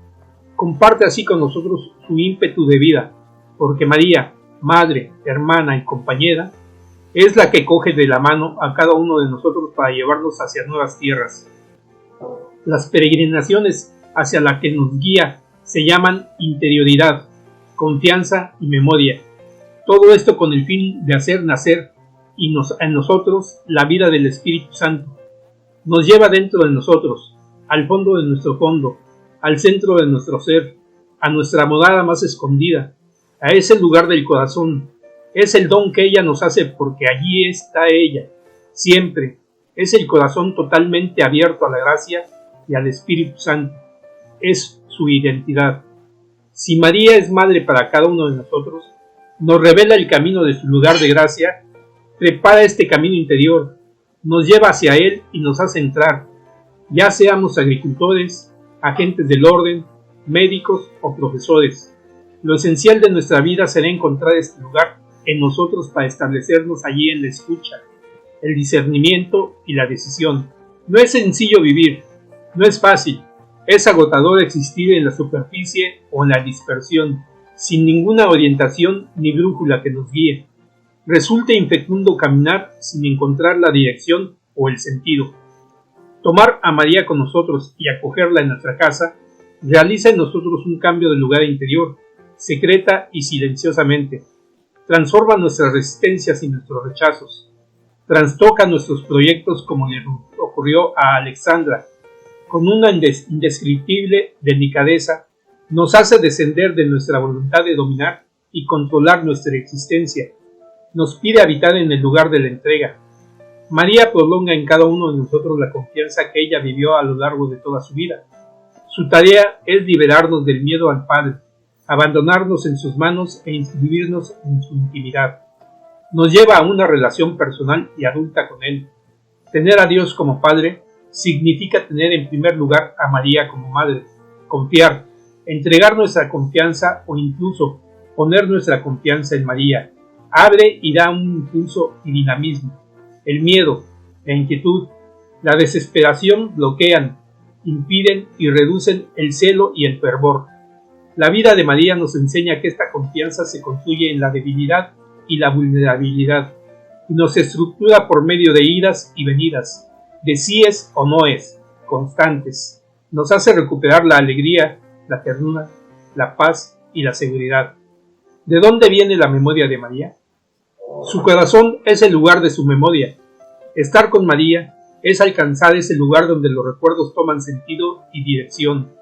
S2: Comparte así con nosotros su ímpetu de vida, porque María, madre, hermana y compañera, Es la que coge de la mano a cada uno de nosotros para llevarnos hacia nuevas tierras. Las peregrinaciones hacia la que nos guía se llaman interioridad, confianza y memoria. Todo esto con el fin de hacer nacer en nosotros la vida del Espíritu Santo. Nos lleva dentro de nosotros, al fondo de nuestro fondo, al centro de nuestro ser, a nuestra morada más escondida, a ese lugar del corazón. Es el don que ella nos hace porque allí está ella, siempre. Es el corazón totalmente abierto a la gracia y al Espíritu Santo. Es su identidad. Si María es madre para cada uno de nosotros, nos revela el camino de su lugar de gracia, prepara este camino interior, nos lleva hacia él y nos hace entrar, ya seamos agricultores, agentes del orden, médicos o profesores. Lo esencial de nuestra vida será encontrar este lugar en nosotros para establecernos allí en la escucha, el discernimiento y la decisión. No es sencillo vivir, no es fácil, es agotador existir en la superficie o en la dispersión, sin ninguna orientación ni brújula que nos guíe. Resulta infecundo caminar sin encontrar la dirección o el sentido. Tomar a María con nosotros y acogerla en nuestra casa realiza en nosotros un cambio de lugar interior, secreta y silenciosamente. Transforma nuestras resistencias y nuestros rechazos. Trastoca nuestros proyectos como le ocurrió a Alexandra. Con una indescriptible delicadeza, nos hace descender de nuestra voluntad de dominar y controlar nuestra existencia. Nos pide habitar en el lugar de la entrega. María prolonga en cada uno de nosotros la confianza que ella vivió a lo largo de toda su vida. Su tarea es liberarnos del miedo al Padre, abandonarnos en sus manos e inscribirnos en su intimidad. Nos lleva a una relación personal y adulta con Él. Tener a Dios como Padre significa tener en primer lugar a María como Madre, confiar, entregar nuestra confianza o incluso poner nuestra confianza en María. Abre y da un impulso y dinamismo. El miedo, la inquietud, la desesperación bloquean, impiden y reducen el celo y el fervor. La vida de María nos enseña que esta confianza se construye en la debilidad y la vulnerabilidad, y nos estructura por medio de idas y venidas, de síes o noes, constantes. Nos hace recuperar la alegría, la ternura, la paz y la seguridad. ¿De dónde viene la memoria de María? Su corazón es el lugar de su memoria. Estar con María es alcanzar ese lugar donde los recuerdos toman sentido y dirección.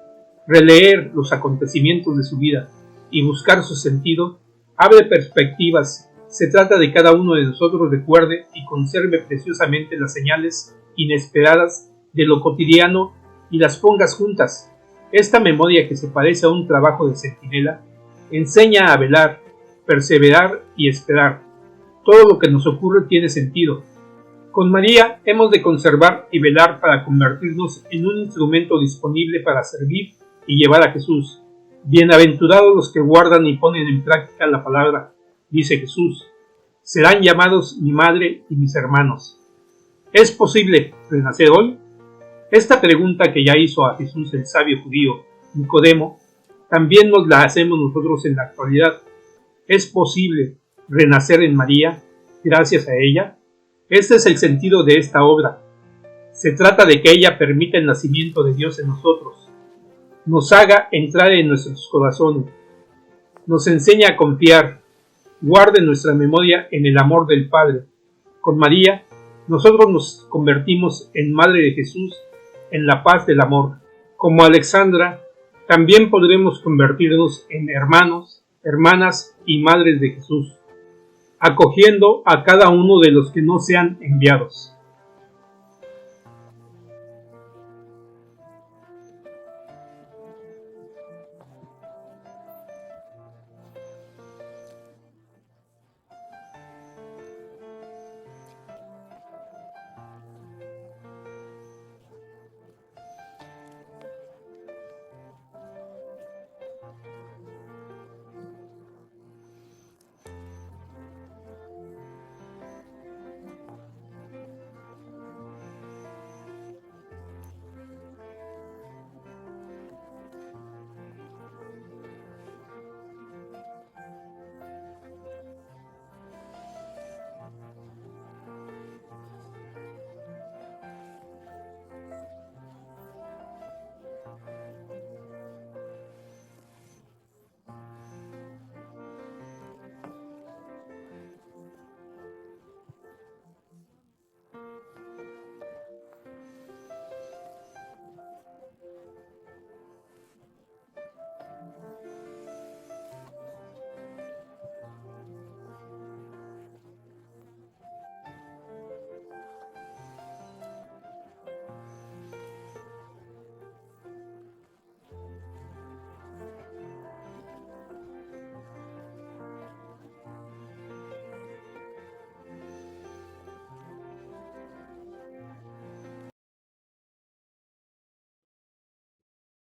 S2: Releer los acontecimientos de su vida y buscar su sentido abre perspectivas. Se trata de cada uno de nosotros recuerde y conserve preciosamente las señales inesperadas de lo cotidiano y las pongas juntas. Esta memoria, que se parece a un trabajo de centinela, enseña a velar, perseverar y esperar. Todo lo que nos ocurre tiene sentido. Con María hemos de conservar y velar para convertirnos en un instrumento disponible para servir y llevar a Jesús. Bienaventurados los que guardan y ponen en práctica la palabra, dice Jesús. Serán llamados mi madre y mis hermanos. ¿Es posible renacer hoy? Esta pregunta que ya hizo a Jesús el sabio judío Nicodemo, también nos la hacemos nosotros en la actualidad. ¿Es posible renacer en María gracias a ella? Este es el sentido de esta obra. Se trata de que ella permita el nacimiento de Dios en nosotros, nos haga entrar en nuestros corazones, nos enseña a confiar, guarde nuestra memoria en el amor del Padre. Con María, nosotros nos convertimos en Madre de Jesús, en la paz del amor. Como Alexandra, también podremos convertirnos en hermanos, hermanas y madres de Jesús, acogiendo a cada uno de los que no sean enviados.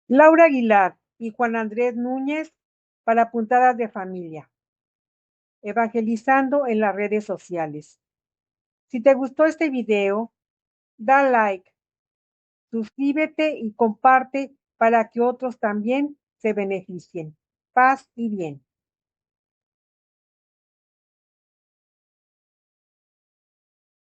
S1: Laura Aguilar y Juan Andrés Núñez para Puntadas de Familia, evangelizando en las redes sociales. Si te gustó este video, da like, suscríbete y comparte para que otros también se beneficien. Paz y bien.